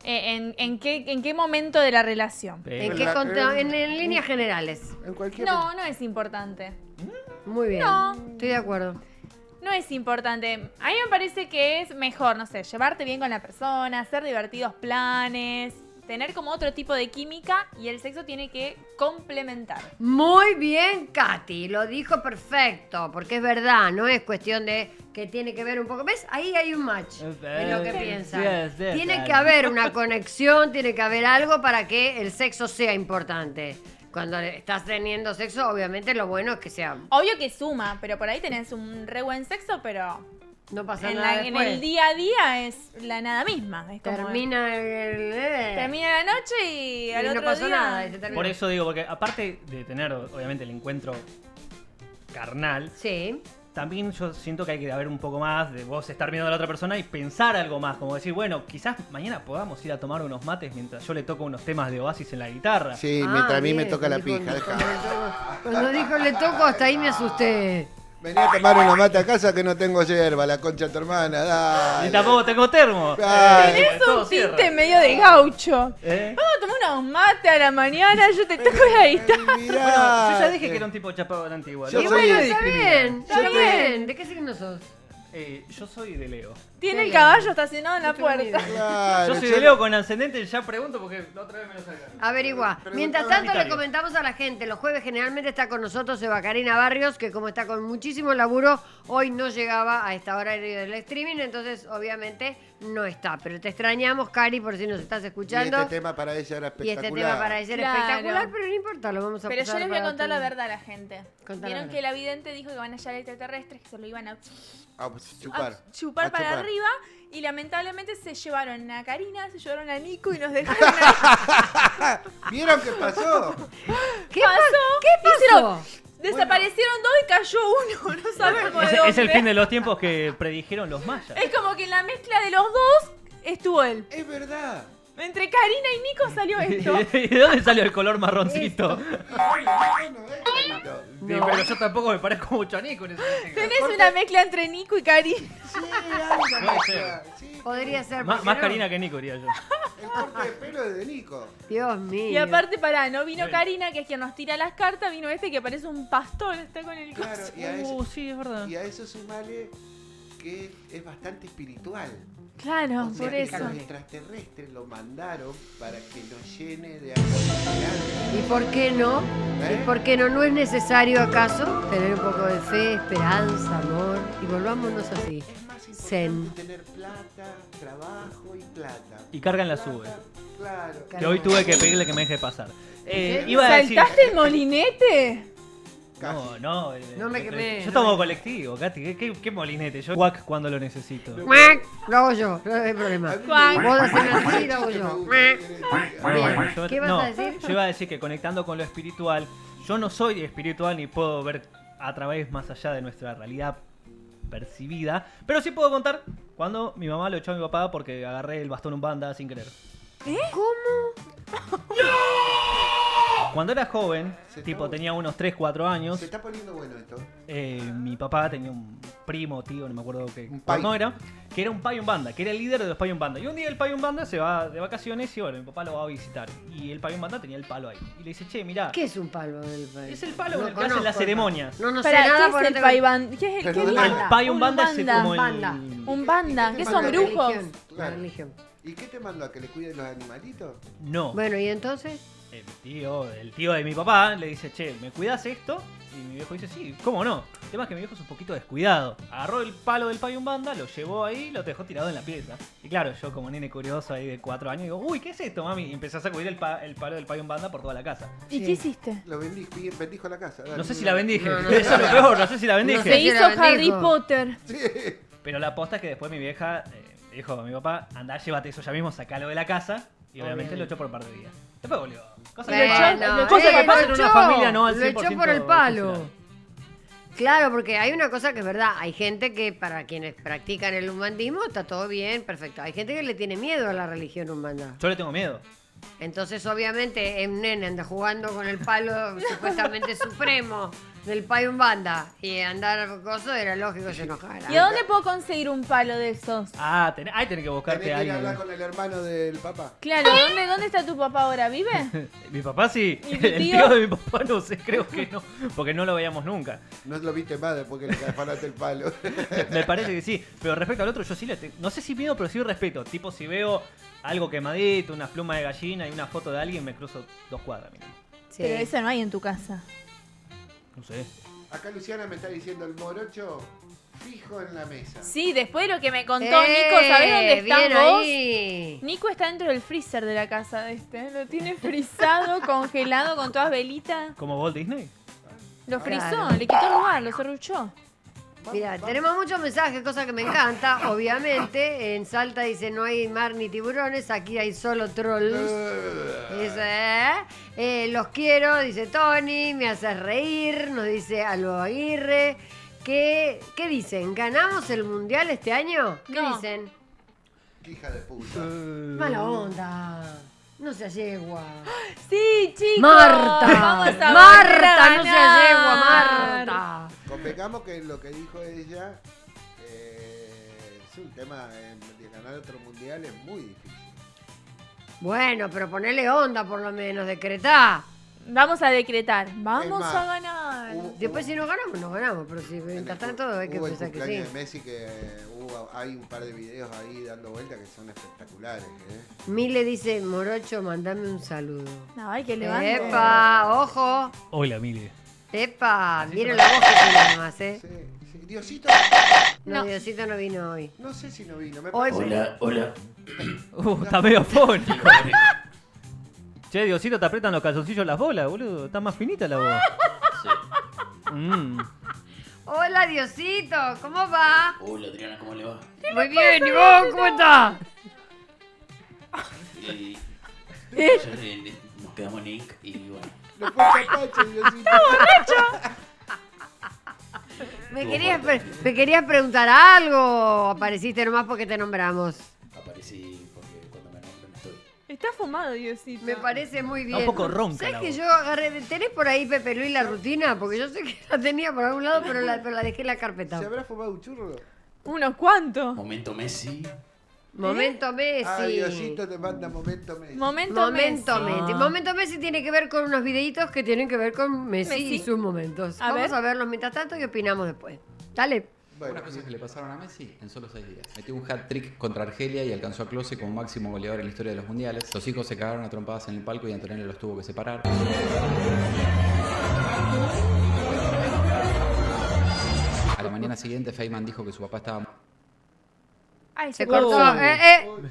¿En qué momento de la relación? ¿En, Pero en líneas generales? En cualquier No, no es importante. Muy bien. No. Estoy de acuerdo. No es importante. A mí me parece que es mejor, no sé, llevarte bien con la persona, hacer divertidos planes, tener como otro tipo de química y el sexo tiene que complementar. Muy bien, Katy, lo dijo perfecto, porque es verdad, no es cuestión de que tiene que ver un poco. ¿Ves? Ahí hay un match en lo que piensan. Tiene que haber una conexión, tiene que haber algo para que el sexo sea importante. Cuando estás teniendo sexo, obviamente lo bueno es que sea. Obvio que suma, pero por ahí tenés un re buen sexo, pero No pasa en, nada. en después. el día a día es la nada misma. Es como Termina termina la noche y al y otro no pasó día. nada. y se terminó. Por eso digo, porque aparte de tener, obviamente, el encuentro carnal, Sí. también yo siento que hay que haber un poco más de vos estar viendo a la otra persona y pensar algo más, como decir, bueno, quizás mañana podamos ir a tomar unos mates mientras yo le toco unos temas de Oasis en la guitarra. Sí, mientras a mí me bien, toca la dijo, pija, deja. Cuando dijo le toco, hasta ahí me asusté. Vení a tomar unos mate a casa que no tengo yerba, la concha de tu hermana, dale. Y tampoco tengo termo. Dale. Tenés todo un cierra. tinte medio de gaucho. ¿Eh? Vamos a tomar unos mates a la mañana, yo te toco la guitarra. Mirá. Bueno, yo ya dije que era un tipo chapado de la antigua. Yo Y ¿no? soy- bueno, Me está discrimina. bien, está Yo bien. ¿De qué signo sos? Yo soy de Leo. Tiene el caballo estacionado en la Mucho miedo. puerta. Claro, Yo soy de Leo con ascendente, ya pregunto porque la otra vez me lo sacaron. Averigua. Pero Mientras preguntaba tanto, le Italia. comentamos a la gente. Los jueves generalmente está con nosotros Eva Karina Barrios, que como está con muchísimo laburo, hoy no llegaba a esta hora del streaming, entonces obviamente no está. Pero te extrañamos, Cari, por si nos estás Y escuchando. este tema para ella era Y espectacular. este tema para ella era Claro. espectacular, pero no importa, lo vamos a Pero yo pasar les voy a para contar otro la día. verdad a la gente. Contá la Vieron verdad. que la vidente dijo que van a llegar extraterrestres, que se lo iban a Pues, chupar. chupar A para chupar. arriba y lamentablemente se llevaron a Karina, se llevaron a Nico y nos dejaron ahí. ¿Vieron qué pasó? ¿Qué pasó? ¿Qué Hicieron- pasó? Desaparecieron dos y cayó uno, no sabemos de Es el dónde. fin de los tiempos que predijeron los mayas. Es como que en la mezcla de los dos estuvo él. Es verdad. Entre Karina y Nico salió esto. ¿Y de dónde salió el color marroncito? Ay, no, no es clarito. Sí, pero yo tampoco me parezco mucho a Nico en ese sentido. Tenés una mezcla entre Nico y Karina. Sí, hay una Puede mezcla. Sí, Podría ser. Más ¿por qué no? Karina que Nico, diría yo. el corte de pelo es de Nico. Dios mío. Y aparte, pará, no vino Sí. Karina, que es quien nos tira las cartas, vino este que parece un pastor, está con el Claro, coso. y a eso, Sí, es verdad. y a eso sumale que es bastante espiritual. Claro, O sea, por que eso. los extraterrestres lo mandaron para que nos llene de amor y esperanza. ¿Y por qué no? ¿Eh? ¿Y por qué no? ¿No es necesario acaso tener un poco de fe, esperanza, amor? Y volvámonos así. Es más importante Zen. tener plata, trabajo y plata. Y cargan la Plata, sube. Claro. Que hoy tuve que pedirle que me deje pasar. serio? Iba a decir. ¿Saltaste el molinete? No, no. No me quemé, Yo no tomo me- colectivo, Katy. ¿Qué molinete? Yo guac cuando lo necesito. ¡Muac! Lo hago yo, no hay problema. A mí me Juan. gusta- Vos hacés así, Ay, lo hago que yo. me gusta, Bien. Yo- ¿Qué vas no, a decir? Yo iba a decir que conectando con lo espiritual, yo no soy espiritual ni puedo ver a través más allá de nuestra realidad percibida, pero sí puedo contar cuando mi mamá lo echó a mi papá porque agarré el bastón Umbanda sin querer. ¿Cómo? Cuando era joven, Se tipo está- tenía unos 3, 4 años, Se está poniendo bueno esto. mi papá tenía un primo, tío, no me acuerdo qué Un pai. no era, que era un pai Umbanda, que era el líder de los pai Umbanda. Y un día el pai Umbanda se va de vacaciones y bueno, mi papá lo va a visitar. Y el pai Umbanda tenía el palo ahí. Y le dice, che, mirá, ¿Qué es un palo del país? es el palo con el que conozco hacen las el ceremonias. palo. No sé Para, nada ¿qué es porque el no tengo- paibanda? ¿Qué es Pero qué el banda? El pai Umbanda es Umbanda. como el... Banda. Un banda, ¿Y qué que te son manda? brujos. Religión, la Claro. religión. ¿Y qué te mandó a que le cuiden los animalitos? No. Bueno, ¿y entonces? El tío de mi papá le dice, che, ¿me cuidas esto? Y mi viejo dice, sí, ¿cómo no? El tema es que mi viejo es un poquito descuidado. Agarró el palo del pai Umbanda, lo llevó ahí y lo dejó tirado en la pieza. Y claro, yo como nene curioso ahí de 4 años, digo, uy, ¿qué es esto, mami? Y empecé a sacudir el palo del pai Umbanda por toda la casa. ¿Y Sí. qué hiciste? Lo bendijo la casa. dale. No sé si la bendije. No, no, Eso es lo no. peor, no sé si la No bendije. sé. Se si hizo la Harry bendijo. Potter. Sí. Pero la aposta es que después mi vieja dijo a mi papá, anda, llévate eso ya mismo, sacalo de la casa. Y obviamente lo echó por un par de días. Después volvió. Cosa que pasa- Bueno, cosa que lo pasa en una echó, familia no al lo echó 100% por el palo. funcional. Claro, porque hay una cosa que es verdad. Hay gente que, para quienes practican el umbandismo, está todo bien, perfecto. Hay gente que le tiene miedo a la religión umbanda. Yo le tengo miedo. Entonces, obviamente, un nene anda jugando con el palo supuestamente supremo del pai umbanda y andar con cosas, era lógico que se enojara. ¿Y a dónde puedo conseguir un palo de esos? Ah, ahí tenés que buscarte Tenés a que ir a hablar alguien. con el hermano del papá. Claro, ¿dónde está tu papá ahora? ¿Vive? Mi papá sí. ¿Y tu El tío? tío de mi papá no sé, creo que no. Porque no lo veíamos nunca. No lo viste más después que le afanaste el palo. Me parece que sí. Pero respecto al otro, yo sí le tengo. No sé si miedo, pero sí respeto. Tipo, si veo algo quemadito, una pluma de gallina y una foto de alguien, me cruzo 2 cuadras. mínimo. Sí. Pero eso no hay en tu casa. No sé. Acá Luciana me está diciendo el morocho fijo en la mesa. Sí, después de lo que me contó Nico, ¿sabés dónde estás bien vos? ahí. Nico está dentro del freezer de la casa de este. Lo tiene frizado, congelado, con todas velitas. ¿Como Walt Disney? Lo frizó, Claro. le quitó el lugar, lo serruchó. Mira, tenemos muchos mensajes, cosa que me encanta. Obviamente, en Salta dice no hay mar ni tiburones, aquí hay solo trolls. Dice, los quiero, dice Tony, me haces reír, nos dice Albo Aguirre. ¿Qué dicen? ¿Ganamos el mundial este año? ¿Qué No. dicen? Hija de puta. Mala onda. No se yegua. Sí, chicos. Marta. Vamos a Marta, no se ganar. yegua, Marta. Convengamos que lo que dijo ella es un tema de ganar otro mundial es muy difícil. Bueno, pero ponele onda por lo menos, decretá. Vamos a decretar. Vamos más, a ganar. Después si no ganamos, no ganamos. Pero si mientras tanto hay que hubo el pensar que sí. cumpleaños de Messi que hay un par de videos ahí dando vueltas que son espectaculares. Mile dice, Morocho, mandame un saludo. No, hay que levantar. ¡Epa! ¡Ojo! Hola, Mile. ¡Epa! Miren la voz que tiene nomás, ¿eh? Sí, sí. Diosito, No, No. Diosito no vino hoy. no sé si no vino. Me Hoy parece- Hola. Está medio afónico. Che, Diosito, te apretan los calzoncillos las bolas, boludo. Está más finita la voz. Sí. Hola, Diosito, ¿cómo va? Hola Adriana, ¿cómo le va? Muy bien, ¿y vos cómo estás? Y ayer nos quedamos en Inc. y bueno. No fue capacho, Diosito. ¿Me querías preguntar algo o apareciste nomás porque te nombramos? Aparecí porque cuando me nombran estoy. Está fumado, Diosito. Me parece muy bien. un poco ronca ¿Sabes la que voz. yo agarré? ¿Tenés por ahí, Pepe Luis, la rutina? Porque yo sé que la tenía por algún lado, pero la dejé en la carpeta. ¿Se habrá fumado un churro? ¿Unos cuantos? Momento Messi. Momento Messi. Ah, Diosito te manda momento Messi. Momento Momento Messi. Messi. Momento Messi tiene que ver con unos videitos que tienen que ver con Messi, Messi. y sus momentos. A Vamos ver. a verlos mientras tanto y opinamos después. Dale. Bueno, Unas cosas que le pasaron a Messi en solo 6 días. Metió un hat-trick contra Argelia y alcanzó a Klose como máximo goleador en la historia de los mundiales. Los hijos se cagaron a trompadas en el palco y Antonella los tuvo que separar. A la mañana siguiente, Feynman dijo que su papá estaba... Ay, Se cortó.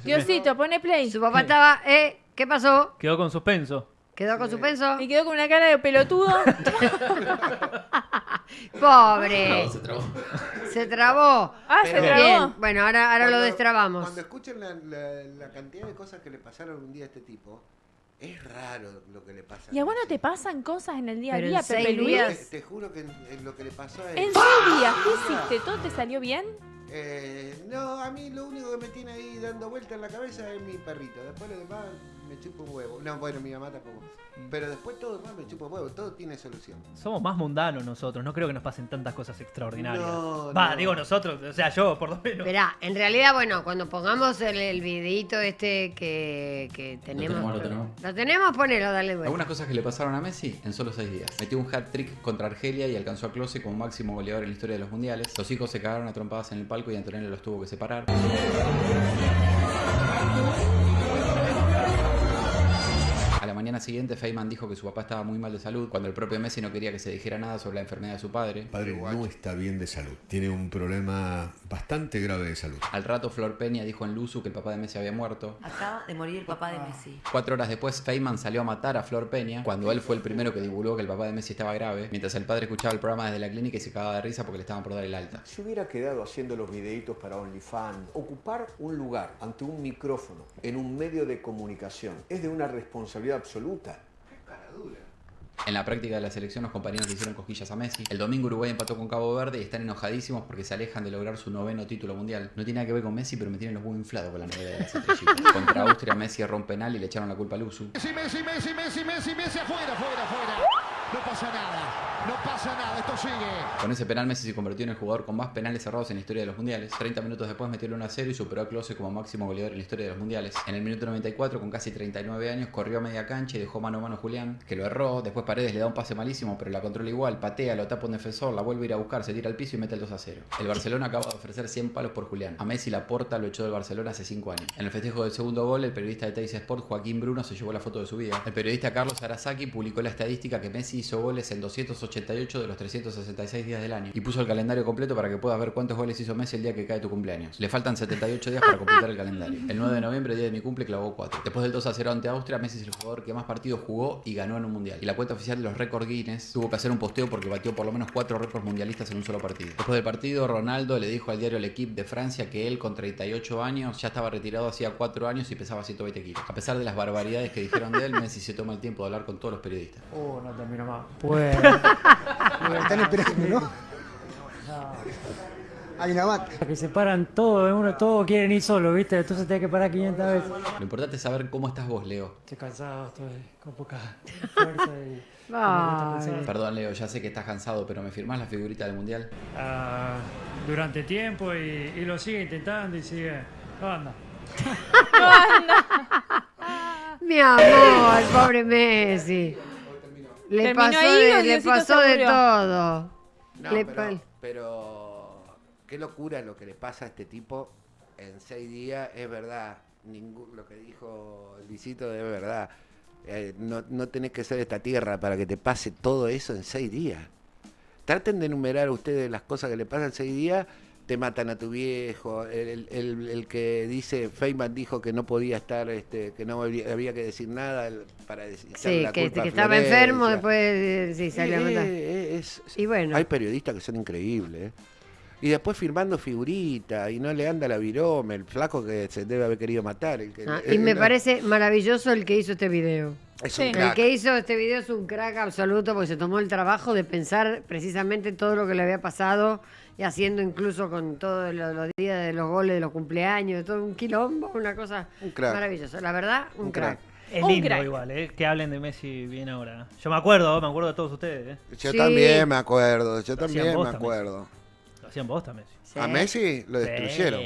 Diosito, pone play. Su papá estaba, ¿qué pasó? Quedó con suspenso. ¿Quedó con suspenso? Y quedó con una cara de pelotudo. Pobre. No, se trabó. Se trabó. Ah, se Pero- trabó. Bien. Bueno, ahora lo Cuando- destrabamos. Cuando escuchen la cantidad de cosas que le pasaron un día a este tipo, es raro lo que le pasa. ¿Y a vos no Messi. te pasan cosas en el día a Pero en día, Pepe 6 Luis? días. Te juro que en lo que le pasó a él. ¿En 6 días? ¿Qué hiciste? ¿Todo te salió bien? No, a mí lo único que me tiene ahí dando vuelta en la cabeza es mi perrito. Después lo demás me chupa un huevo. No, bueno, mi mamá tampoco. Pero después todo lo demás me chupa un huevo. Todo tiene solución. Somos más mundanos nosotros. No creo que nos pasen tantas cosas extraordinarias. No, Va, no. digo nosotros. O sea, yo, por lo menos. Esperá, en realidad, bueno, cuando pongamos el videito este que tenemos. Lo tenemos. ¿Lo tenemos? Ponelo, dale vuelta. Algunas cosas que le pasaron a Messi en solo 6 días. Metió un hat-trick contra Argelia y alcanzó a Klose como máximo goleador en la historia de los mundiales. Los hijos se cagaron a trompadas en el palco y Antonella los tuvo que separar. A la mañana siguiente, Feynman dijo que su papá estaba muy mal de salud, cuando el propio Messi no quería que se dijera nada sobre la enfermedad de su padre. Padre no está bien de salud. Tiene un problema bastante grave de salud. Al rato, Flor Peña dijo en Luzu que el papá de Messi había muerto. Acaba de morir el papá de Messi. 4 horas después, Feynman salió a matar a Flor Peña, cuando él fue el primero que divulgó que el papá de Messi estaba grave, mientras el padre escuchaba el programa desde la clínica y se cagaba de risa porque le estaban por dar el alta. Si hubiera quedado haciendo los videitos para OnlyFans, ocupar un lugar ante un micrófono en un medio de comunicación es de una responsabilidad absoluta. En la práctica de la selección, los compañeros le hicieron cosquillas a Messi. El domingo Uruguay empató con Cabo Verde y están enojadísimos porque se alejan de lograr su 9º título mundial. No tiene nada que ver con Messi, pero me tienen los huevos inflados con la novela de las estrellitas. Contra Austria, Messi erró un penal y le echaron la culpa a Luzu. Messi, afuera. No pasa nada, esto sigue. Con ese penal, Messi se convirtió en el jugador con más penales cerrados en la historia de los mundiales. 30 minutos después metió el 1-0 y superó a Klose como máximo goleador en la historia de los mundiales. En el minuto 94, con casi 39 años, corrió a media cancha y dejó mano a mano a Julián, que lo erró. Después Paredes le da un pase malísimo, pero la controla igual, patea, lo tapa un defensor, la vuelve a ir a buscar, se tira al piso y mete el 2-0. El Barcelona acaba de ofrecer 100 palos por Julián. A Messi Laporta lo echó del Barcelona hace 5 años. En el festejo del segundo gol, el periodista de Teis Sport, Joaquín Bruno, se llevó la foto de su vida. El periodista Carlos Arasaki publicó la estadística que Messi hizo goles en 288 de los 366 días del año y puso el calendario completo para que puedas ver cuántos goles hizo Messi el día que cae tu cumpleaños. Le faltan 78 días para completar el calendario. El 9 de noviembre, día de mi cumple, clavó 4. Después del 2-0 ante Austria, Messi es el jugador que más partidos jugó y ganó en un mundial. Y la cuenta oficial de los récords Guinness tuvo que hacer un posteo porque batió por lo menos 4 récords mundialistas en un solo partido. Después del partido, Ronaldo le dijo al diario L'Equipe de Francia que él, con 38 años, ya estaba retirado hacía 4 años y pesaba 120 kilos. A pesar de las barbaridades que dijeron de él, Messi se toma el tiempo de hablar con todos los periodistas. No termino más. Pues. Están esperando, ¿no? Hay una vaca. Que se paran todos, todos quieren ir solo, ¿viste? Entonces tenés que parar 500 veces. Lo importante es saber cómo estás vos, Leo. Estoy cansado, estoy con poca fuerza y... Perdón, Leo, ya sé que estás cansado, pero ¿me firmás la figurita del Mundial? Durante tiempo y lo sigue intentando y sigue... No anda. Mi amor, pobre Messi. Le pasó de todo. No, pero qué locura lo que le pasa a este tipo en 6 días, es verdad. Lo que dijo Luisito es verdad. No tenés que ser de esta tierra para que te pase todo eso en 6 días. Traten de enumerar ustedes las cosas que le pasan en 6 días. Te matan a tu viejo. El que dice, Feynman dijo que no podía estar, que no había que decir nada para decir la que culpa a estaba Florencia. enfermo, después salió a matar. Y bueno. Hay periodistas que son increíbles. Y después firmando figuritas y no le anda la virome, el flaco que se debe haber querido matar. Y me parece maravilloso el que hizo este video. Es un El crack. que hizo este video es un crack absoluto porque se tomó el trabajo de pensar precisamente todo lo que le había pasado y haciendo incluso con todos los días de los goles, de los cumpleaños, todo un quilombo, una cosa maravillosa. La verdad, un crack. Es lindo igual, que hablen de Messi bien ahora. Yo me acuerdo de todos ustedes. Yo también me acuerdo, Lo hacían posta, Messi. Sí. A Messi lo destruyeron.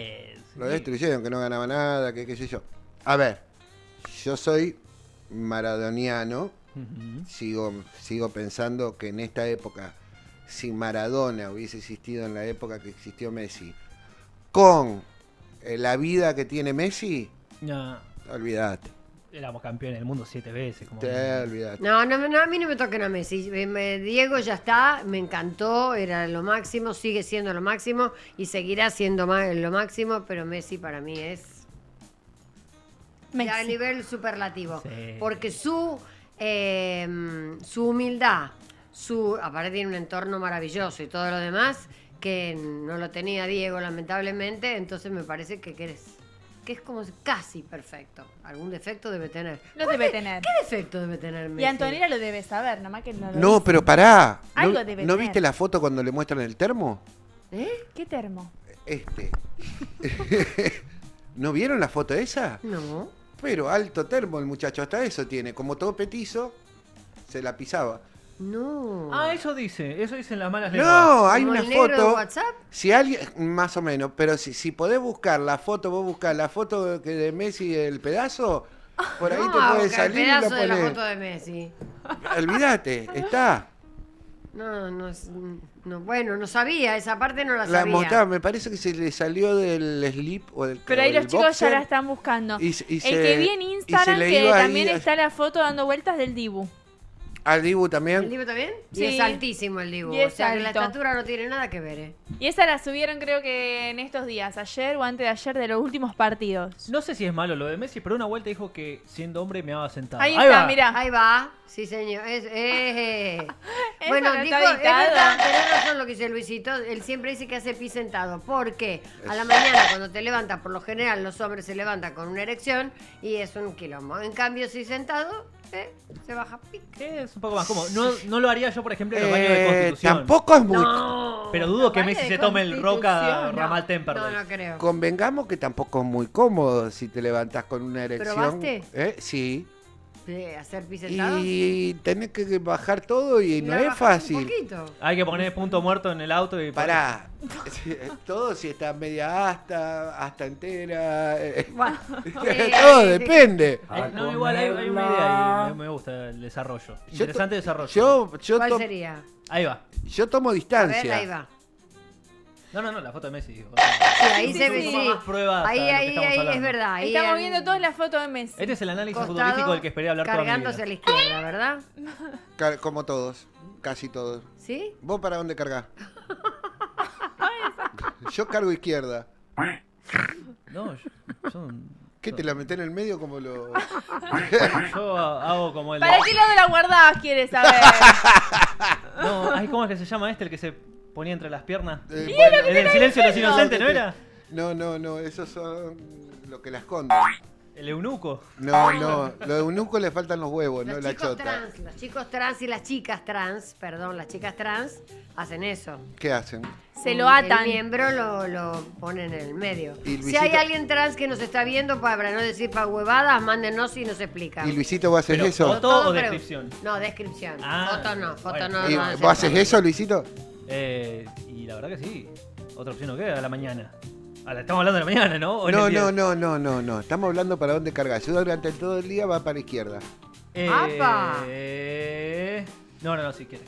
Lo destruyeron, que no ganaba nada, que qué sé yo. A ver, yo soy maradoniano. Sigo pensando que en esta época, si Maradona hubiese existido en la época que existió Messi, con la vida que tiene Messi, olvídate. Éramos campeones del mundo 7 veces. Olvídate. No, a mí no me toquen a Messi. Diego ya está, me encantó, era lo máximo, sigue siendo lo máximo y seguirá siendo lo máximo, pero Messi para mí es a nivel superlativo. Sí. Porque su humildad, aparte tiene un entorno maravilloso y todo lo demás, que no lo tenía Diego lamentablemente, entonces me parece que es como casi perfecto. Algún defecto debe tener. Lo debe tener. ¿Qué defecto debe tener Messi? Y Antonella lo debe saber, nomás que no lo No, dice. pero pará. Algo debe ¿No tener. viste la foto cuando le muestran el termo? ¿Qué termo? ¿No vieron la foto esa? No. Pero alto termo el muchacho, hasta eso tiene. Como todo petizo, se la pisaba. No. Eso dicen las malas lenguas. No, hay ¿Como una el negro de foto. WhatsApp? Si alguien, más o menos, pero si podés buscar la foto, vos buscás la foto de Messi el pedazo, por ahí te puede salir el y lo pedazo de la ponés. foto de Messi. Olvídate, está. No, bueno, no sabía, esa parte no la sabía. Mostraba, me parece que se le salió del slip o del Pero ahí del los chicos boxer, ya la están buscando. y El que vi en Instagram, le que iba también ahí está la foto dando vueltas del Dibu. al Dibu también. ¿El Dibu también? Sí. Y es altísimo el Dibu. Y es o sea, que la alto. estatura no tiene nada que ver, Y esa la subieron creo que en estos días, ayer o antes de ayer, de los últimos partidos. No sé si es malo lo de Messi, pero una vuelta dijo que siendo hombre me había sentado. Ahí está, va. mirá. Ahí va, sí señor. Bueno, no dijo, está es verdad, editado. tenés razón lo que dice Luisito. Él siempre dice que hace pis sentado. Porque a la mañana cuando te levantas, por lo general los hombres se levantan con una erección y es un quilombo. En cambio, si sentado, se baja pic. Es un poco más cómodo. No lo haría yo, por ejemplo, en los baños de Constitución. Tampoco es muy. No. Pero dudo que Los Messi baños se de tome el Roca Constitución, Ramal Temperley. No creo. Convengamos que tampoco es muy cómodo si te levantás con una erección. ¿Probaste? Sí. ¿Hacer pis sentado? Y tenés que bajar todo y no es fácil. Un poquito. Hay que poner punto muerto en el auto y... Pará. Todo si está media hasta entera. Bueno, Todo depende. No, igual hay una idea y me gusta el desarrollo. Interesante desarrollo. ¿Cuál sería? Ahí va. Yo tomo A distancia. ver, ahí va. No, la foto de Messi. Digo. Sí, ahí se ve, Un sí. poco más pruebas Ahí, a lo que ahí, estamos ahí hablando. es verdad. Ahí Estamos viendo todas las fotos de Messi. Este es el análisis costado, futbolístico del que esperé hablar toda mi vida. cargándose a la izquierda, ¿verdad? Como todos. Casi todos. ¿Sí? ¿Vos para dónde cargás? Yo cargo izquierda. No, yo ¿Qué te la metés en el medio como lo.? Yo hago como el... ¿Para qué lado la guardás, quieres saber? No, ¿cómo es que se llama el que se ponía entre las piernas? Bueno, el del silencio de los inocentes, ¿no era? No, esos son lo que la esconden. El eunuco. No, lo de eunuco le faltan los huevos, Los no la chicos chota. trans, los chicos trans y las chicas trans, perdón, las chicas trans hacen eso. ¿Qué hacen? Se lo atan. El miembro lo ponen en el medio. Y Si hay Luisito- alguien trans que nos está viendo, para no decir pa' huevadas, mándenos y nos explica. ¿Y Luisito, vos haces Pero, eso? ¿foto Todo o pero- descripción? No, descripción. Ah, Foto no, foto bueno. no. ¿Y no vos haces aceptamos. eso, Luisito? Y la verdad que sí. Otra opción no queda a la mañana. Estamos hablando de la mañana, ¿no? ¿O en No, el día? no. Estamos hablando para dónde cargas. Yo durante todo el día va para la izquierda. ¡Apa! No, si quieres.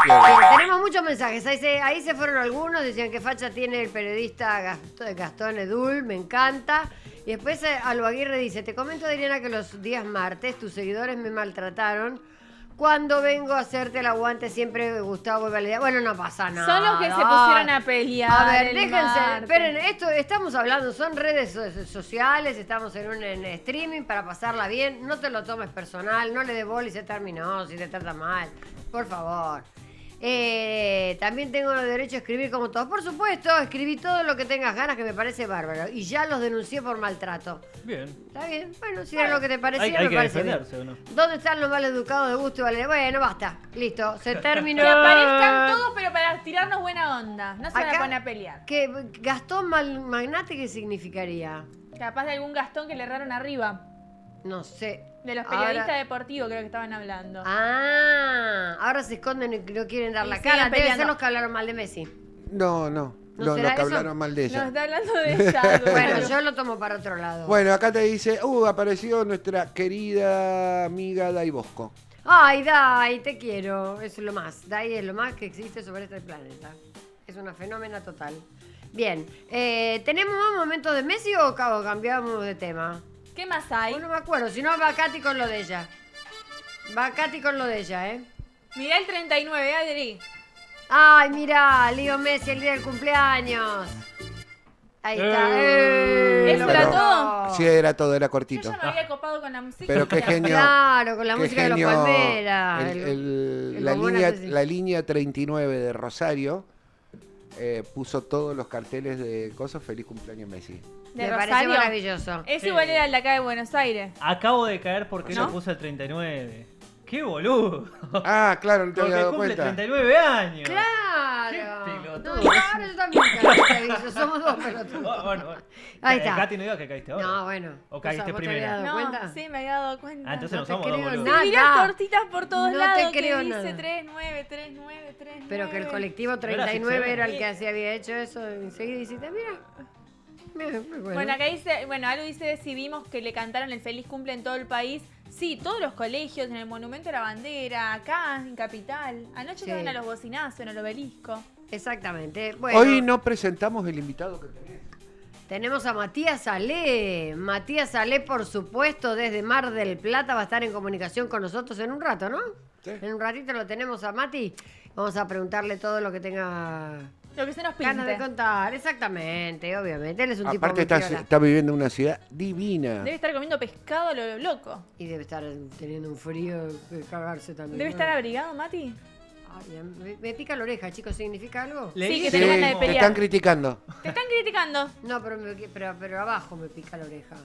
Bien, tenemos muchos mensajes. Ahí se fueron algunos. Decían que facha tiene el periodista Gastón Edul. Me encanta. Y después Alba Aguirre dice: te comento, Adriana, que los días martes tus seguidores me maltrataron. Cuando vengo a hacerte el aguante siempre Gustavo y Valeria. Bueno, no pasa nada. Son los que se Ay. pusieron a pelear. A ver, el déjense. martes. Esperen, esto estamos hablando, son redes sociales, estamos en un streaming para pasarla bien. No te lo tomes personal, no le des bola y se terminó, si te trata mal. Por favor. También tengo el derecho a escribir como todos. Por supuesto, escribí todo lo que tengas ganas, que me parece bárbaro. Y ya los denuncié por maltrato. Bien. Está bien. Bueno, si era lo que te parecía, Hay me que parece bien. defenderse, ¿o no? ¿Dónde están los mal educados de Gusto y Valeria? Bueno, basta. Listo. Se terminó. Que aparezcan todos, pero para tirarnos buena onda. No se van a Acá- poner a pelear. ¿Qué, Gastón Magnate, qué significaría? Capaz de algún Gastón que le erraron arriba. No sé. De los Ahora- periodistas deportivos creo que estaban hablando. Ahora se esconden y no quieren dar Y la siguen cara. Deben peleando. ser los que hablaron mal de Messi. No, ¿No los será que eso? hablaron mal de No, ella. está hablando de ella. Bueno, yo lo tomo para otro lado. Bueno, acá te dice, apareció nuestra querida amiga Dai Bosco. Ay, Dai, te quiero. Es lo más. Dai es lo más que existe sobre este planeta. Es una fenómena total. Bien. ¿Tenemos más momentos de Messi o cambiamos de tema? ¿Qué más hay? No me acuerdo. Si no, va Katy con lo de ella. Va Katy con lo de ella, ¿eh? Mirá el 39, Adri. Ay, mira, Leo Messi el día del cumpleaños. Ahí está. ¿Eso era Pero- todo? Sí, era todo, era Yo cortito. ya me había copado con la música. Pero qué genio. Claro, con la qué música de genio, los Palmeras. el- el bombón asesino. la línea 39 de Rosario puso todos los carteles de cosas. Feliz cumpleaños, Messi. De Me pareció Rosario. maravilloso. Ese Sí. igual era el de acá de Buenos Aires. Acabo de caer porque ¿No? yo puse el 39. ¡Qué boludo! Ah, claro, no te había Porque dado cumple cuenta. 39 años. Claro. Qué pelotudo. No, ahora yo también caí, te aviso, somos dos pelotudos. Bueno. Ahí está. Katy no diga que caíste ahora. No, bueno. ¿O caíste ¿Vos te primero? habías dado No, cuenta? sí, me había dado cuenta. Ah, entonces No no te somos dos creo boludos. nada. Sí, mirá tortitas por todos No lados te creo que nada. dice 39, 39, 39. Pero que el colectivo era 39 era el ficción. que así había hecho eso. Enseguida dijiste, mira. Bueno, acá dice, algo dice, si vimos que le cantaron el feliz cumple en todo el país. Sí, todos los colegios, en el Monumento a la Bandera, acá en Capital. Anoche Sí. estaban a los bocinazos, en el obelisco. Exactamente. Bueno, Hoy no presentamos el invitado que tenés. tenemos a Matías Salé. Matías Salé, por supuesto, desde Mar del Plata, va a estar en comunicación con nosotros en un rato, ¿no? Sí. En un ratito lo tenemos a Mati. Vamos a preguntarle todo lo que tenga Lo que se nos ganas de pinte. contar. Exactamente, obviamente. Él es un tipo Aparte muy piola. está viviendo en una ciudad divina. Debe estar comiendo pescado a lo loco. Y debe estar teniendo un frío de cagarse también. Debe ¿no? estar abrigado, Mati. Ay, me pica la oreja, chicos. ¿Significa algo? Leí Sí, que Sí, tenés ganas de te pelear. están criticando. Te están criticando. No, pero abajo me pica la oreja.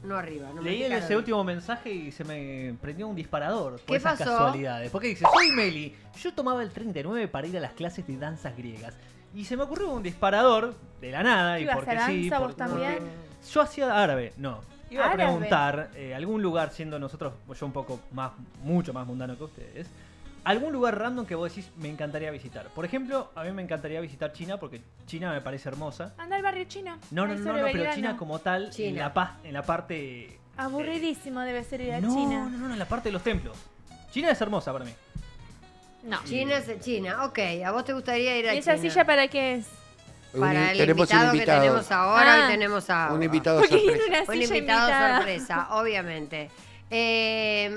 No arriba. No me Leí pica la ese oreja. último mensaje y se me prendió un disparador por ¿Qué esas pasó? casualidades. Porque dice, soy Meli, yo tomaba el 39 para ir a las clases de danzas griegas. Y se me ocurrió un disparador de la nada. Y ¿Ibas porque a sí, danza vos porque también? yo hacía árabe, no. Iba a Árabe. preguntar, algún lugar, siendo nosotros, yo un poco más, mucho más mundano que ustedes, algún lugar random que vos decís me encantaría visitar. Por ejemplo, a mí me encantaría visitar China porque China me parece hermosa. Anda al barrio chino. No, Ahí sobre pero Belgrano. China como tal, China. en la parte... Aburridísimo debe ser ir a No, China. no, en la parte de los templos. China es hermosa para mí. No. China es China. Ok, ¿a vos te gustaría ir a ¿Y esa China? silla para qué es? Para el Tenemos invitado, un invitado. que tenemos ahora, Ah. hoy tenemos a Un invitado Porque sorpresa. viene una un silla invitado invitada. sorpresa, obviamente.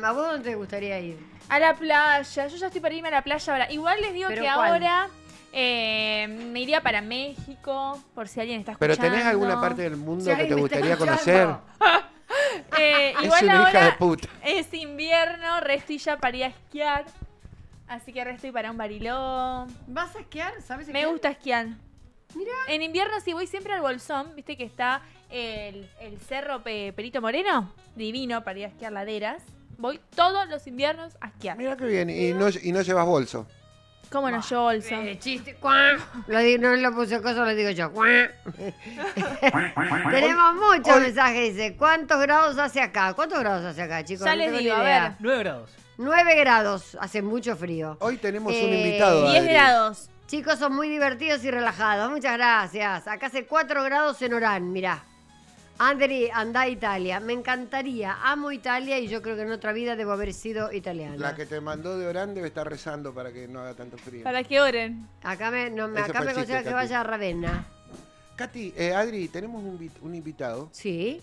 ¿A vos dónde te gustaría ir? A la playa. Yo ya estoy para irme a la playa ahora. Igual les digo ¿Pero que cuál? ahora me iría para México, por si alguien está Pero escuchando. ¿tenés alguna parte del mundo Si que alguien te me está gustaría conocer? escuchando. Es Igual una hija ahora de puta. es invierno, resto y ya para ir a esquiar. Así que resto y para un barilón. ¿Vas a esquiar? ¿Sabes Me esquiar? gusta esquiar. Mirá. En invierno sí voy siempre al Bolsón, viste que está el cerro Perito Moreno, divino para ir a esquiar laderas. Voy todos los inviernos a esquiar. Mira qué bien. Y no llevas bolso. ¿Cómo no yo bolso? Chiste, cuá. No lo puse cosa, lo digo yo. Cuá. Tenemos muchos mensajes. Dice, ¿cuántos grados hace acá? ¿Cuántos grados hace acá, chicos? Ya No les tengo digo, ni a idea. ver. 9 grados. 9 grados. Hace mucho frío. Hoy tenemos un invitado. 10 Adri. grados. Chicos, son muy divertidos y relajados. Muchas gracias. Acá hace 4 grados en Orán, mirá. Andri, anda a Italia. Me encantaría. Amo Italia y yo creo que en otra vida debo haber sido italiana. La que te mandó de Orán debe estar rezando para que no haga tanto frío. Para que oren. Acá me Ese fue el aconsejan chiste, que Katy. vaya a Ravenna. Katy, Adri, tenemos un invitado Sí,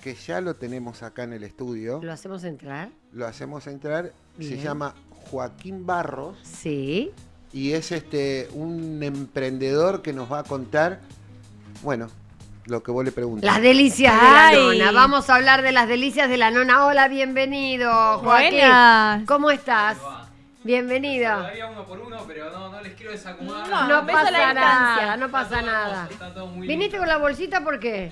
que ya lo tenemos acá en el estudio. lo hacemos entrar. Lo hacemos entrar. Se Bien. llama Joaquín Barros Sí. y es un emprendedor que nos va a contar, bueno, lo que vos le preguntas. Las delicias de Ay. la nona. Vamos a hablar de las delicias de la nona. Hola, bienvenido, Joaquín. Buenas. ¿Cómo estás? Bienvenido. Todavía uno por uno, pero no les quiero desacomodar. No beso a la pasa nada, distancia. no pasa nada. Está todo muy ¿Viniste lindo. con la bolsita por qué?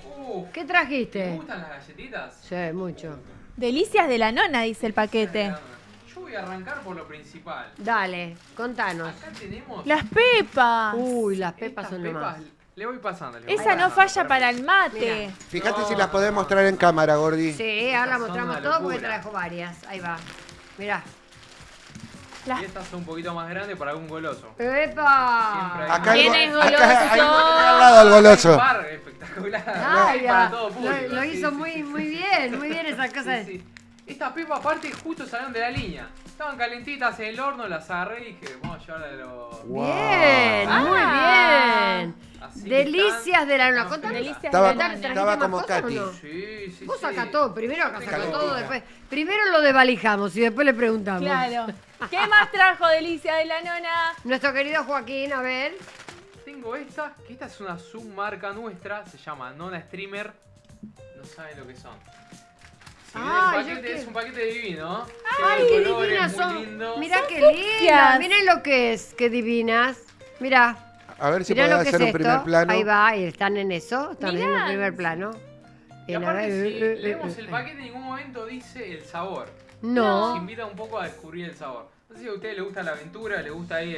¿Qué ¿Te trajiste? gustan las galletitas? Sí, mucho. Delicias de la nona, dice el paquete. Yo voy a arrancar por lo principal. Dale, contanos. Acá tenemos Las pepas. Uy, las pepas estas son nomás. pepas. Le voy pasando. le voy Esa no pasando. falla para el mate. Mirá. Fíjate si las podés mostrar en cámara, Gordi. Sí, ahora Estas son mostramos una todo porque locura. trajo varias. Ahí va. Mirá. Las- Y estas son un poquito más grandes para algún goloso. ¡Epa! Siempre hay Acá ¿Quién hay, es acá hay uno goloso? al lado del goloso. Par espectacular. Ay, para ya. todo público. Lo Sí, hizo sí, muy, sí. muy bien esas cosas. Sí, sí. Estas pepas aparte justo salieron de la línea. Estaban calentitas en el horno, las agarré y dije, vamos a llevarlas de los... Bien, muy Ah. bien. Así que Delicias están- de la nona. están Contanos. Delicias de Estaba- la nona. ¿Trajiste estaba más como cosas o Katy. no? Sí, sí, Vos sí. sacás todo, primero acá Estoy sacás calentita. todo, después. Primero lo desvalijamos y después le preguntamos. Claro. ¿Qué más trajo Delicias de la nona? Nuestro querido Joaquín, a ver. Tengo esta, que esta es una submarca nuestra, se llama Nona Streamer. No saben lo que son. Si bien Ay, el yo paquete quiero. es un paquete divino. Ay, tiene qué colores divinas muy son. lindos. Mirá Son qué linda. fucsias. Miren lo que es, qué divinas. Mirá. A ver si Mirá podés lo que hacer es un primer esto. plano. Ahí va, y están en eso. Están en el Mirá. primer plano. Y Bien, a aparte, ver, si leemos el paquete, en ningún momento dice el sabor. Nos No. invita un poco a descubrir el sabor. No sé si a ustedes les gusta la aventura, les gusta ahí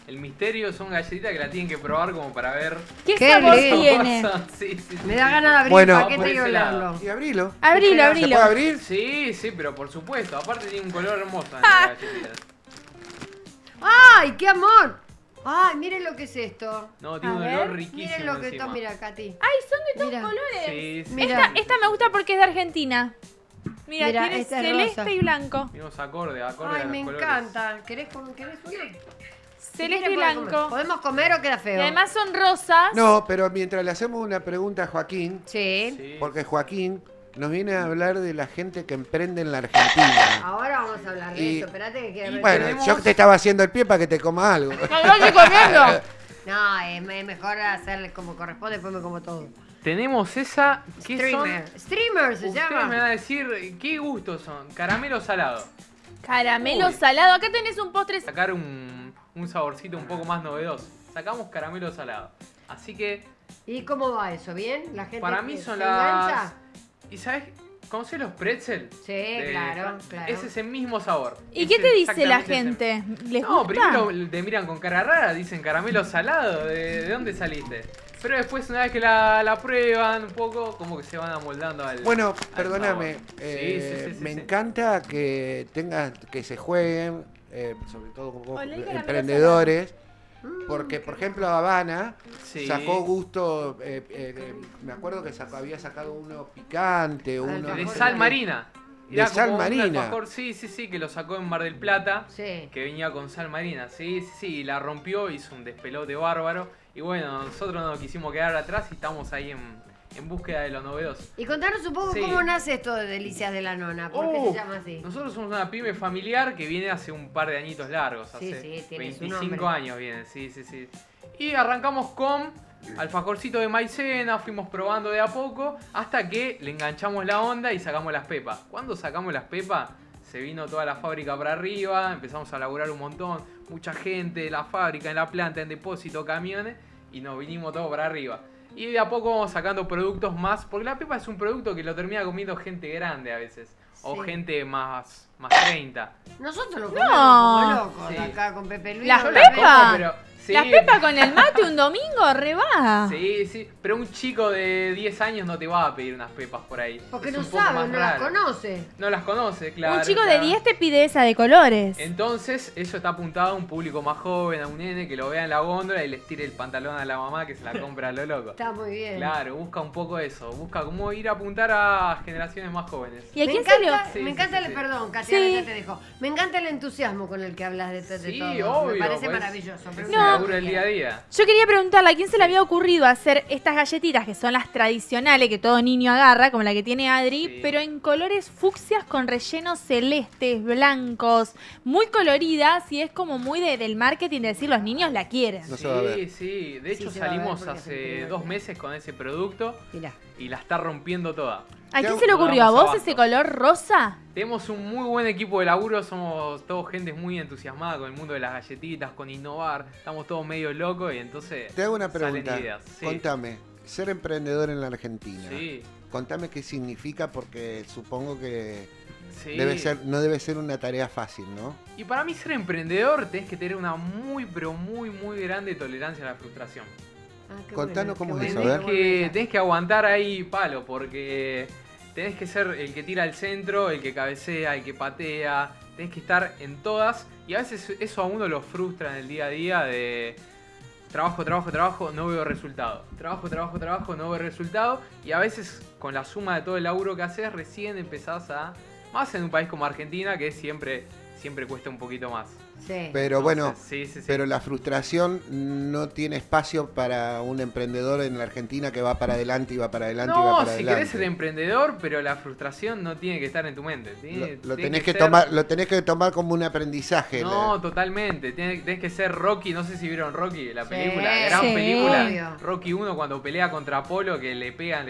el misterio. Son galletitas que la tienen que probar como para ver. ¿Qué, Qué sabor lindo. tiene? Sí, sí, sí, Me da sí. ganas de abrir Bueno. el Por paquete y ese lado. olerlo. Y abrilo. Abrilo, ¿Se abrilo. puede abrir? Sí, sí, pero por supuesto. Aparte tiene un color hermoso en Ah. las galletitas. ¡Ay, qué amor! ¡Ay, miren lo que es esto! No, tiene A un ver. olor riquísimo Miren lo que encima. está, mira, Katy. Ay, son de todos Mira. colores. Sí, sí, Mira. sí, Esta sí. me gusta porque es de Argentina. Mira, Mira, tiene esta es celeste rosa. y blanco. Tiene unos acordes a Ay, los me colores. encanta. ¿Querés uno? Celeste y ¿Quiere, puede comer? blanco. ¿Podemos comer o queda feo? Y además son rosas. No, pero mientras le hacemos una pregunta a Joaquín, Sí. Sí. porque Joaquín nos viene a hablar de la gente que emprende en la Argentina. Ahora vamos a hablar de Y- eso. Espérate que quiero y ver. Bueno, tenemos- yo te estaba haciendo el pie para que te comas algo. No, yo estoy comiendo. No, es mejor hacerle como corresponde, después me como todo. Tenemos esa. ¿Qué Streamer. Streamer se son? Ustedes llama. me van a decir qué gustos son. Caramelo salado. Caramelo Uy. salado. Acá tenés un postre. Sacar un saborcito un poco más novedoso. Sacamos caramelo salado. Así que ¿Y cómo va eso? ¿Bien? ¿La gente para mí se son engancha? las. ¿Y sabes? ¿Conocés los pretzel? Sí, claro, claro. Ese es el mismo sabor. ¿Y Es qué te dice la exactamente ese. gente? ¿Les No, gusta? primero te miran con cara rara, dicen caramelo salado, ¿de dónde saliste? Pero después una vez que la prueban un poco, como que se van amoldando al... Bueno, al perdóname, sabor. Sí, me sí. encanta que tengan, que se jueguen, sobre todo como Olé el caramelo emprendedores, porque por ejemplo Habana Sí. sacó gusto, me acuerdo que había sacado uno picante, uno De sal marina. De sal como un marina. alfajor, sí, que lo sacó en Mar del Plata. Sí. Que venía con sal marina, sí, y la rompió, hizo un despelote bárbaro. Y bueno, nosotros no nos quisimos quedar atrás y estamos ahí en búsqueda de lo novedoso. Y contanos un poco Sí. cómo nace esto de Delicias de la Nona. ¿Por qué se llama así? Nosotros somos una pyme familiar que viene hace un par de añitos largos, Sí, hace sí, tiene su 25 nombre. años viene, sí. Y arrancamos con alfajorcito de maicena, fuimos probando de a poco, hasta que le enganchamos la onda y sacamos las pepas. Cuando sacamos las pepas, se vino toda la fábrica para arriba, empezamos a laburar un montón, mucha gente, la fábrica, en la planta, en depósito, camiones, y nos vinimos todos para arriba. Y de a poco vamos sacando productos más, porque la pepa es un producto que lo termina comiendo gente grande a veces. O Sí. gente más 30. Nosotros lo No. comemos como locos Sí. acá con Pepe Luis. Las no pepas. vemos. Pero, sí, Las pepas con el mate un domingo, re va. Sí, pero un chico de 10 años no te va a pedir unas pepas por ahí. Porque Es no un poco sabe, más no las raro. conoce. No las conoce, claro. Un chico de claro. 10 te pide esa de colores. Entonces, eso está apuntado a un público más joven, a un nene que lo vea en la góndola y les tire el pantalón a la mamá que se la compra a lo loco. Está muy bien. Claro, busca un poco eso, busca cómo ir a apuntar a generaciones más jóvenes. ¿Y a Me quién encanta, se Sí, me sí, encanta sí, el sí. perdón, Katia, Sí. ya te dejo. Me encanta el entusiasmo con el que hablas de Sí, todo. obvio. Me parece pues, maravilloso. Es pero el No. laburo del día a día. Yo quería preguntarle a quién se le había ocurrido hacer estas galletitas que son las tradicionales que todo niño agarra, como la que tiene Adri, Sí. pero en colores fucsias con rellenos celestes, blancos, muy coloridas y es como muy del marketing de decir los niños la quieren. No se va a ver. Sí, sí. De hecho, Sí, se va a ver salimos porque es hace increíble. 2 meses con ese producto Mirá. y la está rompiendo toda. ¿A quién ¿Qué se le ocurrió? ¿A damos vos abasto? ese color rosa? Tenemos un muy buen equipo de laburo, somos todos gente muy entusiasmada con el mundo de las galletitas, con innovar, estamos todos medio locos y entonces Te hago una salen pregunta. ideas. Sí. Contame, ser emprendedor en la Argentina. Sí, Contame qué significa porque supongo que sí. no debe ser una tarea fácil, ¿no? Y para mí ser emprendedor tenés que tener una muy, pero muy, muy grande tolerancia a la frustración. Ah, qué Contanos bueno, cómo qué es bueno, eso, a ver. qué buen mensaje. Tenés que aguantar ahí palo, porque tenés que ser el que tira al centro, el que cabecea, el que patea, tenés que estar en todas, y a veces eso a uno lo frustra en el día a día de trabajo, no veo resultado. Trabajo, no veo resultado, y a veces con la suma de todo el laburo que haces, recién empezás a, más en un país como Argentina, que siempre cuesta un poquito más. Sí. Pero bueno, Entonces, sí. pero la frustración no tiene espacio para un emprendedor en la Argentina que va para adelante y va para adelante y va No, para si adelante. querés ser emprendedor, pero la frustración no tiene que estar en tu mente. Lo tenés que tomar como un aprendizaje. No, totalmente. Tenés que ser Rocky. No sé si vieron Rocky, la película. Sí, Gran sí. película. Obvio. Rocky 1 cuando pelea contra Apolo, que le pegan,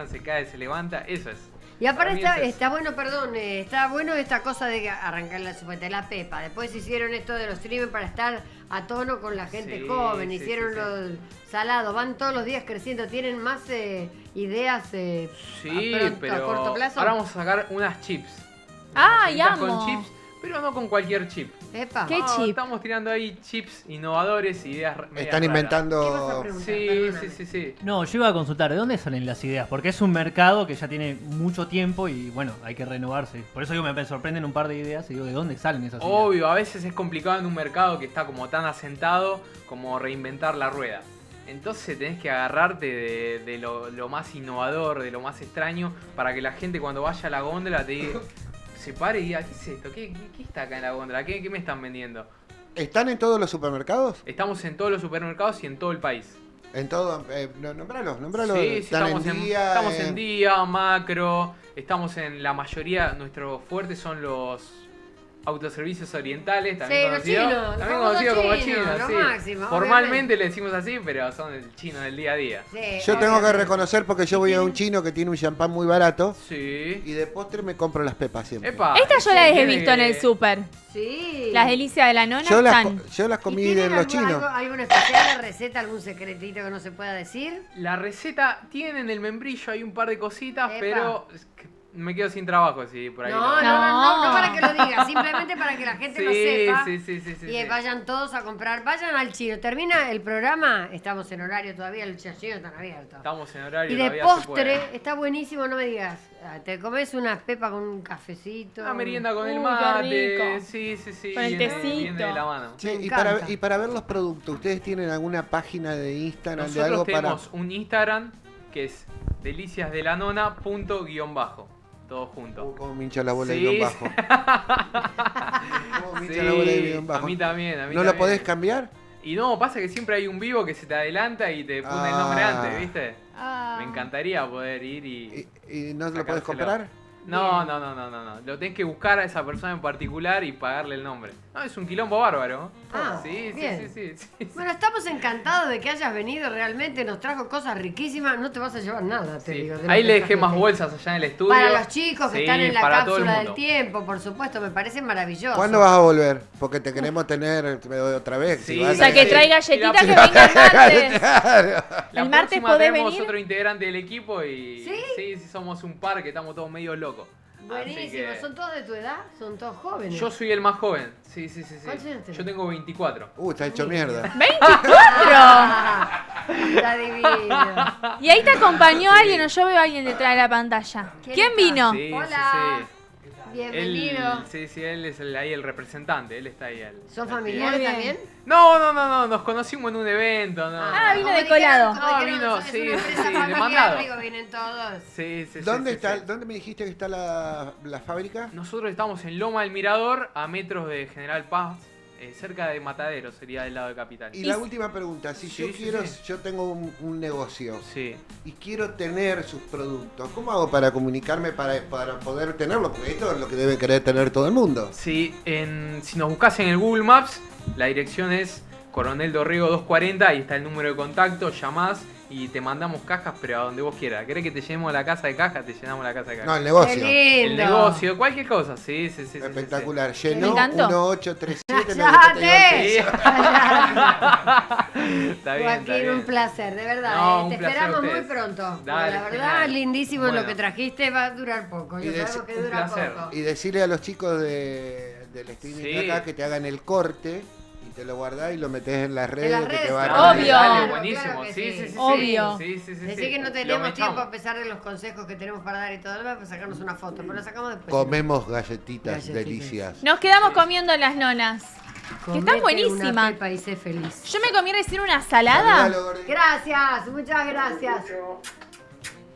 se cae, se levanta. Eso es. Y aparte Para mí es eso. está bueno, perdón, está bueno esta cosa de arrancar la pepa. Después hicieron esto de los streamers para estar a tono con la gente Sí, joven. sí, Hicieron sí, los salados, van todos los días creciendo. Tienen más ideas Sí, a pero corto plazo. ahora vamos a sacar unas chips. ¡Ay, Unas amo! con chips, pero no con cualquier chip. Epa. ¿Qué chip? Estamos tirando ahí chips innovadores, ideas medias Están raras. inventando. ¿Qué vas a preguntar? Sí, Perdóname. sí. No, yo iba a consultar de dónde salen las ideas, porque es un mercado que ya tiene mucho tiempo y bueno, hay que renovarse. Por eso digo, me sorprenden un par de ideas y digo, ¿de dónde salen esas ideas? Obvio, a veces es complicado en un mercado que está como tan asentado como reinventar la rueda. Entonces tenés que agarrarte de lo más innovador, de lo más extraño, para que la gente cuando vaya a la góndola te diga, se pare y diga, ¿qué es esto? ¿Qué está acá en la góndola? ¿Qué me están vendiendo? ¿Están en todos los supermercados? Estamos en todos los supermercados y en todo el país. En todo. Nombralos. Sí, Están estamos en Día, Macro, estamos en la mayoría, nuestro fuerte son los autoservicios orientales, también Sí, los conocidos chinos, también los conocidos como famosos chinos, chinos, lo sí. máximo, Formalmente obviamente. le decimos así, pero son el chino del día a día. Sí, Yo tengo que obviamente. reconocer porque yo voy a un chino que tiene un champán muy barato Sí. y de postre me compro las pepas siempre. Epa, Esta yo ese las he tiene visto en que- el súper. Sí. Las delicias de la nona Yo están. yo las ¿Y comí de tienen los chinos. algún especial de receta, algún secretito que no se pueda decir? La receta tiene en el membrillo, hay un par de cositas, Epa. pero es que me quedo sin trabajo si por ahí No, lo- no para que lo digas, simplemente para que la gente lo sepa. Sí, Y vayan todos a comprar, vayan al chino. Termina el programa, estamos en horario todavía, los chinos están abiertos. Estamos en horario Y de todavía se puede. postre, está buenísimo, no me digas. Te comes unas pepas con un cafecito. Una merienda con el Uy, qué mate. rico. Sí. Con el viene tecito. de la mano. Che, Me y para, encanta. y para ver los productos, ¿ustedes tienen alguna página de Instagram de Nosotros algo para...? tenemos un Instagram que es deliciasdelanona._ todo junto. ¿Cómo me hincha la bola de Sí. guión bajo? ¿Cómo me hincha la bola de guión A bajo? mí también. ¿No lo también. podés cambiar? Y no, pasa que siempre hay un vivo que se te adelanta y te pone el nombre antes, ¿viste? Me encantaría poder ir ¿Y no lo podés sacárselo. comprar? No. Lo tenés que buscar a esa persona en particular y pagarle el nombre. No, es un quilombo bárbaro. Ah, sí. Bueno, estamos encantados de que hayas venido realmente, nos trajo cosas riquísimas, no te vas a llevar nada, te digo. de lo Ahí que le dejé trajiste. más bolsas allá en el estudio. Para los chicos que Sí, están en la para todo el cápsula del mundo. tiempo, por supuesto, me parece maravilloso. ¿Cuándo vas a volver? Porque te queremos tener otra vez. Sí, O sea, que trae galletitas que venga el martes. Claro. La ¿El martes próxima podés tenemos venir? otro integrante del equipo y ¿Sí? sí, somos un par que estamos todos medio locos. Así Buenísimo, que- ¿son todos de tu edad? ¿Son todos jóvenes? Yo soy el más joven. Sí. ¿Cuántos años tenés? Yo tengo 24. Está hecho mierda. ¡24! Está divino. Y ahí te acompañó alguien, o yo veo a alguien detrás de la pantalla. ¿Quién está? vino? Sí, Hola. sí. Bienvenido. Él es ahí el representante, él está ahí. ¿Son Muy familiares bien. también? No, nos conocimos en un evento. No. Ah, vino Como de dijeron, colado. como No, dijeron, vino, es sí, una empresa sí, familiar, demandado. digo, vienen todos. Sí. ¿Dónde está? sí. ¿Dónde me dijiste que está la fábrica? Nosotros estamos en Loma del Mirador, a metros de General Paz, cerca de Matadero, sería del lado de Capital. Y la última pregunta, si Sí, yo sí, quiero, sí. yo tengo un negocio Sí. y quiero tener sus productos, ¿cómo hago para comunicarme para poder tenerlo? Porque esto es lo que debe querer tener todo el mundo. Sí, si nos buscas en el Google Maps, la dirección es Coronel Dorrego 240, ahí está el número de contacto, llamás y te mandamos cajas, pero a donde vos quieras. ¿Querés que te llevemos a la casa de cajas? Te llenamos la casa de cajas. No, el negocio. Qué El lindo. negocio, cualquier cosa, sí. Espectacular. Me Llenó encantó. 1837. ¡Cállate! Está bien, Joaquín, un placer, de verdad. No, te un placer esperamos a muy ustedes. pronto. porque Dale, la verdad, genial. lindísimo lo Bueno. que trajiste, va a durar poco. Y Ya de- sabemos que un dura placer. poco. Y decirle a los chicos del streaming Sí. de acá que te hagan el corte y te lo guardás y lo metés en las redes. las que redes, te va a claro. Obvio. Dale, Claro, buenísimo. claro que sí, sí. sí, sí. Obvio. Sí. Decir que no Lo tenemos mechamos. tiempo a pesar de los consejos que tenemos para dar y todo, para sacarnos una foto, pero la sacamos después. Comemos galletitas, Galletitas. delicias. Nos quedamos comiendo las nonas. Que Comete están buenísimas. una pepa y sé feliz. Yo me comí recién una salada. Saludalo, gordito. Gracias, muchas gracias.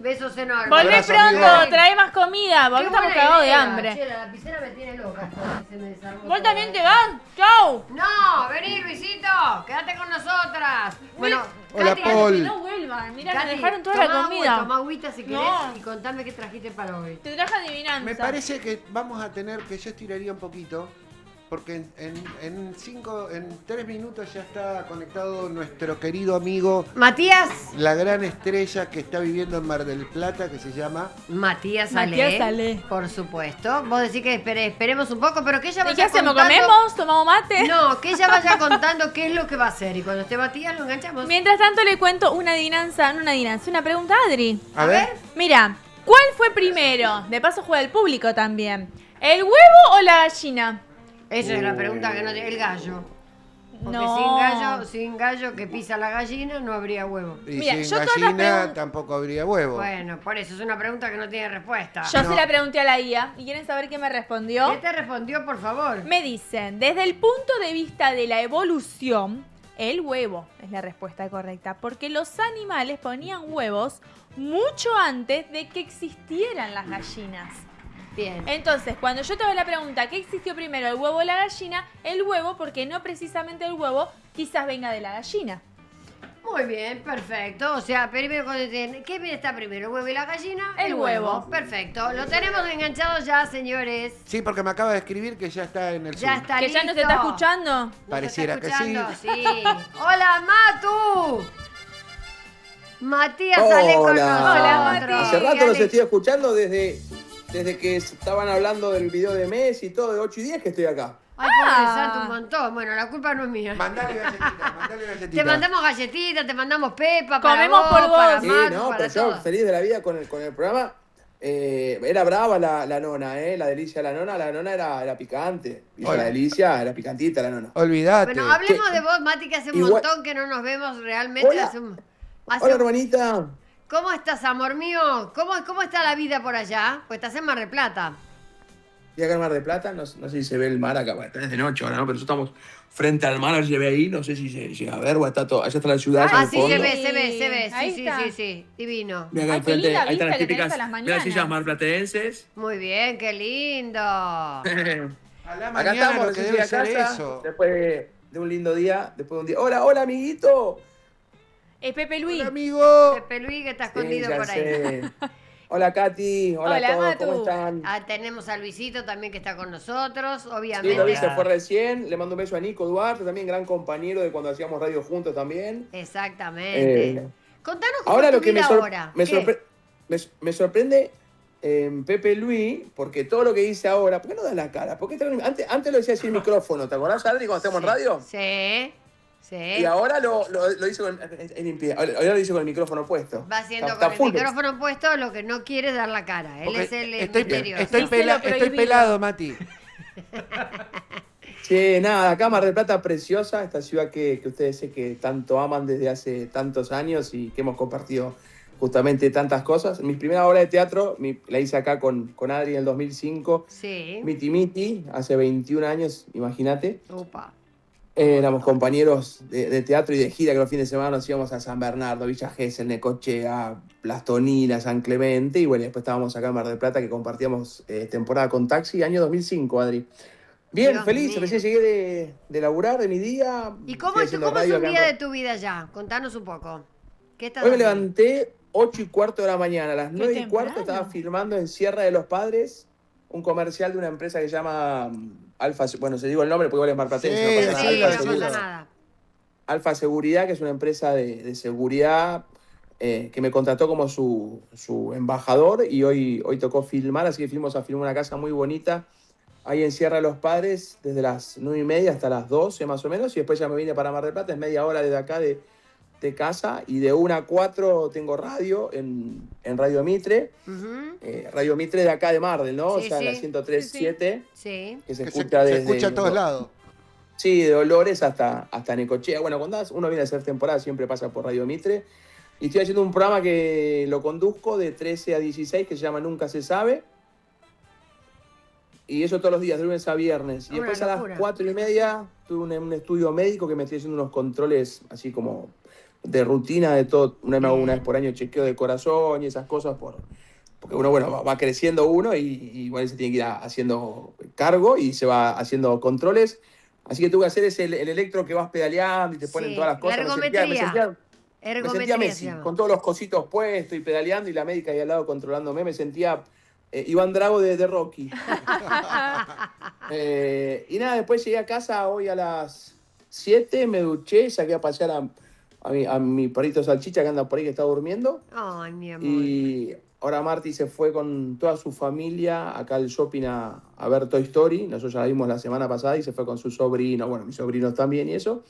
Besos enormes. Volvé Abrazo, pronto, amigo. trae más comida, porque Qué estamos buena cagados de idea. hambre. Che, la lapicera me tiene loca. Se me desarmó ¿Vos todo. también te vas? ¡Chau! No, vení Luisito, quédate con nosotras. Bueno, Hola, Katy, Paul. Que no vuelvan, mirá, Katy, me dejaron toda tomá la agua, comida. Tomá agüita si querés No. y contame qué trajiste para hoy. Te traje adivinanza. Me parece que vamos a tener que yo estiraría un poquito. Porque en 3 minutos ya está conectado nuestro querido amigo, Matías. la gran estrella que está viviendo en Mar del Plata, que se llama... Matías Matías Ale, Ale. por supuesto. Vos decís que esperemos un poco, pero que ella ¿Y vaya qué hacemos? contando... ¿Comemos? ¿Tomamos mate? No, que ella vaya contando qué es lo que va a hacer. Y cuando esté Matías lo enganchamos. Mientras tanto le cuento una adivinanza, no una adivinanza, una pregunta a Adri. A ver. Mira, ¿cuál fue primero? De paso juega el público también. ¿El huevo o la gallina? Esa es la pregunta que no tiene el gallo. Porque No. sin gallo que pisa la gallina no habría huevo. Y Mira, sin yo todas las gallina pregun- tampoco habría huevo. Bueno, por eso es una pregunta que no tiene respuesta. Yo No. se la pregunté a la IA y quieren saber qué me respondió. ¿Qué te respondió, por favor? Me dicen, desde el punto de vista de la evolución, el huevo es la respuesta correcta, porque los animales ponían huevos mucho antes de que existieran las gallinas. Bien. Entonces, cuando yo te hago la pregunta, ¿qué existió primero, el huevo o la gallina? El huevo, porque no precisamente el huevo quizás venga de la gallina. Muy bien, perfecto. O sea, primero, ¿qué está primero, el huevo y la gallina? El huevo. Perfecto. Lo tenemos enganchado ya, señores. Sí, porque me acaba de escribir que ya está en el Ya Zoom. está ¿Que listo. ya no te está escuchando? ¿Nos Pareciera está que sí. escuchando? Sí. ¡Hola, Matu! Matías Ale con Hola, nosotros. Mati. Hace rato los Ale. estoy escuchando desde que estaban hablando del video de Messi y todo, de 8 y 10 que estoy acá. Ay, pobre santo, un montón. Bueno, la culpa no es mía. Mandale galletitas. Te mandamos galletitas, te mandamos pepa, para Comemos vos, por vos. para Sí, Matu, no, para pero yo todos. feliz de la vida con el programa. Era brava la nona, la delicia de la nona era picante. Y Hola. la delicia era picantita la nona. Olvídate. Bueno, hablemos de vos, Mati, que hace un Igual- montón que no nos vemos realmente. Hola. Hace Hola un- hermanita. ¿Cómo estás, amor mío? ¿Cómo está la vida por allá? Pues estás en Mar del Plata. Y acá en Mar del Plata, no sé si se ve el mar acá, bueno, está de noche ahora, ¿no? Pero nosotros estamos frente al mar, a ver si se ve ahí, no sé si se llega a ver, o está todo, allá está la ciudad. allá en Ah, el sí, fondo. se ve. Ahí Sí, está. sí. Divino. Mira acá Ay, qué enfrente, linda ahí están las vista que tenés típicas, a las mira las mañanas. sillas marplatenses. Muy bien, qué lindo. A la Acá mañana estamos, lo que recién debe llegué a ser casa, eso. después de un lindo día, después de un día. Hola, amiguito. Es Pepe Luis. Hola, amigo. Pepe Luis que está Sí, escondido ya por ahí. sé. Hola Katy, hola, Hola, a todos, Matu. ¿cómo están? Tenemos a Luisito también que está con nosotros, Sí, obviamente. lo vi, se fue recién. Le mando un beso a Nico Duarte, también gran compañero de cuando hacíamos radio juntos también. Exactamente. Contanos cómo Ahora es tu lo que vida ahora. ¿Qué? me sorprende Pepe Luis, porque todo lo que dice ahora, ¿por qué no das la cara? ¿Por qué antes lo decía así el micrófono, ¿te acordás, Adri, cuando estamos en radio? Sí. Y ahora lo dice ahora lo dice con el micrófono puesto. Va haciendo Está con full. el micrófono puesto lo que no quiere es dar la cara. Él es el misterioso. Estoy pelado, Mati. Sí, nada, acá Mar del Plata preciosa, esta ciudad que ustedes sé que tanto aman desde hace tantos años y que hemos compartido justamente tantas cosas. Mi primera obra de teatro la hice acá con Adri en el 2005. Sí. Miti Miti, hace 21 años, imagínate. Upa. Éramos compañeros de teatro y de gira que los fines de semana nos íbamos a San Bernardo, Villa Gesell, Necochea, Las Toninas, San Clemente y bueno, después estábamos acá en Mar del Plata que compartíamos temporada con Taxi, año 2005, Adri. Bien, Dios feliz, mío. recién llegué de laburar de mi día. ¿Y cómo es un día de tu vida ya? Contanos un poco. ¿Qué estás Hoy me haciendo? levanté 8:15 de la mañana, a las 9:15 temprano. estaba filmando en Sierra de los Padres un comercial de una empresa que se llama Alfa, bueno, se digo el nombre porque igual es marplatense, no pasa Sí, nada. no Alfa, pasa nada. Alfa Seguridad, que es una empresa de seguridad que me contrató como su embajador y hoy tocó filmar, así que fuimos a filmar una casa muy bonita ahí en Sierra de los Padres desde las 9:30 hasta las 12 más o menos y después ya me vine para Mar del Plata, es media hora desde acá de casa y de 1 a 4 tengo radio en Radio Mitre. Radio Mitre de acá de Mardel, ¿no? Sí, o sea, sí. la 103.7, Sí. que se Que escucha desde... se escucha a todos lados. Sí, de Dolores hasta Necochea. Bueno, cuando uno viene a hacer temporada siempre pasa por Radio Mitre. Y estoy haciendo un programa que lo conduzco de 13 a 16 que se llama Nunca se sabe. Y eso todos los días, de lunes a viernes. Y Una después a las locura. 4:30 tuve un estudio médico que me estoy haciendo unos controles así como de rutina de todo. Una vez por año chequeo de corazón y esas cosas porque uno, bueno, va creciendo uno y igual se tiene que ir haciendo cargo y se va haciendo controles. Así que tuve que hacer el electro que vas pedaleando y te ponen Sí, todas las cosas. la Me ergometría. sentía Ergometría Messi, se llama. con todos los cositos puestos y pedaleando y la médica ahí al lado controlándome. Me sentía Iván Drago de Rocky. Y nada, después llegué a casa hoy a las 7, me duché, saqué a pasear a mi perrito Salchicha que anda por ahí que está durmiendo. Ay, mi amor. Y ahora Marty se fue con toda su familia acá al shopping a ver Toy Story. Nosotros ya la vimos la semana pasada y se fue con su sobrino, bueno, mis sobrinos también y eso.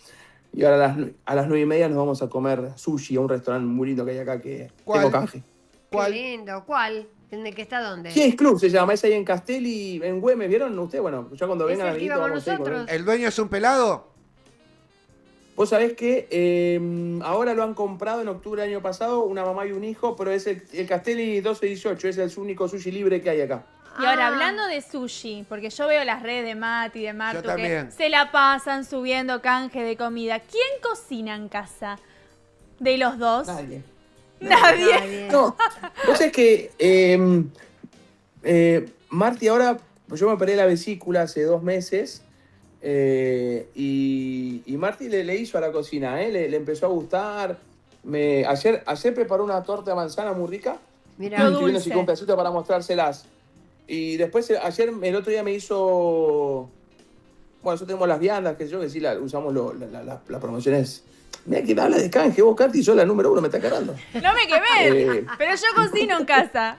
Y ahora a las 9:30 nos vamos a comer sushi a un restaurante muy lindo que hay acá que tengo canje. Qué lindo. ¿Cuál? ¿En el que está dónde? Kids Club se llama, es ahí en Castelli, en Güemes, ¿vieron ustedes? Bueno, ya cuando ¿Es vengan a el que venir íbamos vamos a ir con nosotros? ¿El dueño es un pelado? Vos sabés que ahora lo han comprado en octubre del año pasado, una mamá y un hijo, pero es el Castelli 1218, es el único sushi libre que hay acá. Y ahora, hablando de sushi, porque yo veo las redes de Mati y de Martu que también. se la pasan subiendo canje de comida. ¿Quién cocina en casa? ¿De los dos? Nadie. Nadie. No, vos sabés que Marti ahora, pues yo me operé la vesícula hace 2 meses y Marti le hizo a la cocina, le empezó a gustar. Ayer preparó una torta de manzana muy rica. Mirá. Estoy Lo viendo dulce. si con un pedacito para mostrárselas. Y después, el otro día me hizo... Bueno, nosotros tenemos las viandas, que sí, usamos las promociones. Mira que me habla de canje, vos, Katy, sos la número 1, me está cargando. No me quemé, pero yo cocino en casa.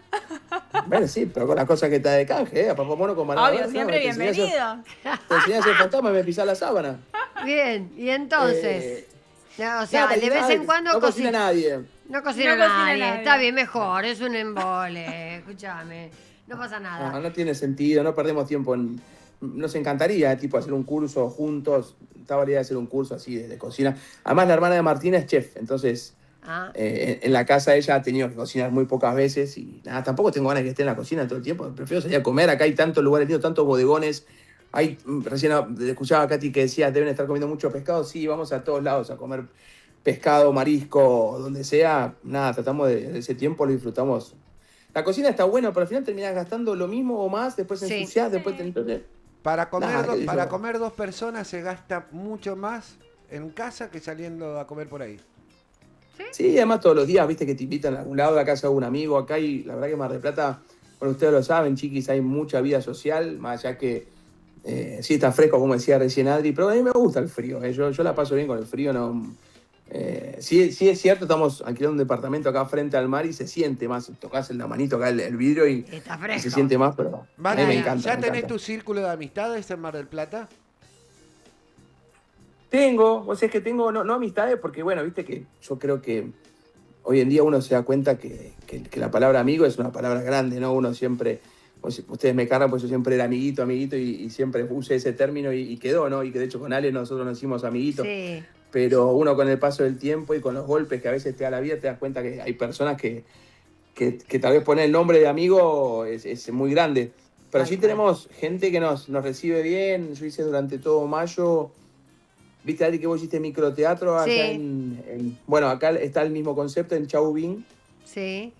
Bueno, sí, pero con las cosas que está de canje, a papá mono con banana. Obvio, siempre bienvenido. Te enseñás a hacer fantasma y me pisás la sábana. Bien, y entonces. No, o sea, nada, de vez en cuando no cocina nadie. No cocina No cocina nadie. nadie. Está bien, mejor. Es un embole. Escúchame. No pasa nada. No tiene sentido, no perdemos tiempo en... Nos encantaría, tipo, hacer un curso juntos. Estaba la idea de hacer un curso así de cocina. Además, la hermana de Martina es chef, entonces Ah. en la casa ella ha tenido que cocinar muy pocas veces y nada, tampoco tengo ganas de que esté en la cocina todo el tiempo. Prefiero salir a comer. Acá hay tantos lugares, tantos bodegones. Recién escuchaba a Katy que decía, deben estar comiendo mucho pescado. Sí, vamos a todos lados a comer pescado, marisco, donde sea. Nada, tratamos de ese tiempo, lo disfrutamos. La cocina está buena, pero al final terminás gastando lo mismo o más, después Sí. ensuciás, después Para comer, Nah, qué sé para yo. comer 2 personas se gasta mucho más en casa que saliendo a comer por ahí. Sí, además todos los días, viste, que te invitan a algún lado, a la casa de un amigo, acá y la verdad que Mar del Plata, bueno, ustedes lo saben, chiquis, hay mucha vida social, más allá que sí está fresco, como decía recién Adri, pero a mí me gusta el frío, yo la paso bien con el frío, no... sí es cierto, estamos alquilando un departamento acá frente al mar y se siente más, tocas la manito acá el vidrio y se siente más, pero a mí me encanta. ¿Ya me tenés encanta. tu círculo de amistades en Mar del Plata? O sea, es que tengo, no amistades, porque bueno, viste que yo creo que hoy en día uno se da cuenta que la palabra amigo es una palabra grande, ¿no? Uno siempre, ustedes me cargan, pues yo siempre era amiguito, y siempre usé ese término y quedó, ¿no? Y que de hecho con Ale nosotros nos hicimos amiguitos. Sí. Pero uno con el paso del tiempo y con los golpes que a veces te da la vida, te das cuenta que hay personas que tal vez poner el nombre de amigo es muy grande. Pero sí tenemos gente que nos recibe bien. Yo hice durante todo mayo, viste, Ari, que vos hiciste microteatro acá bueno, acá está el mismo concepto en Chauvin. Sí.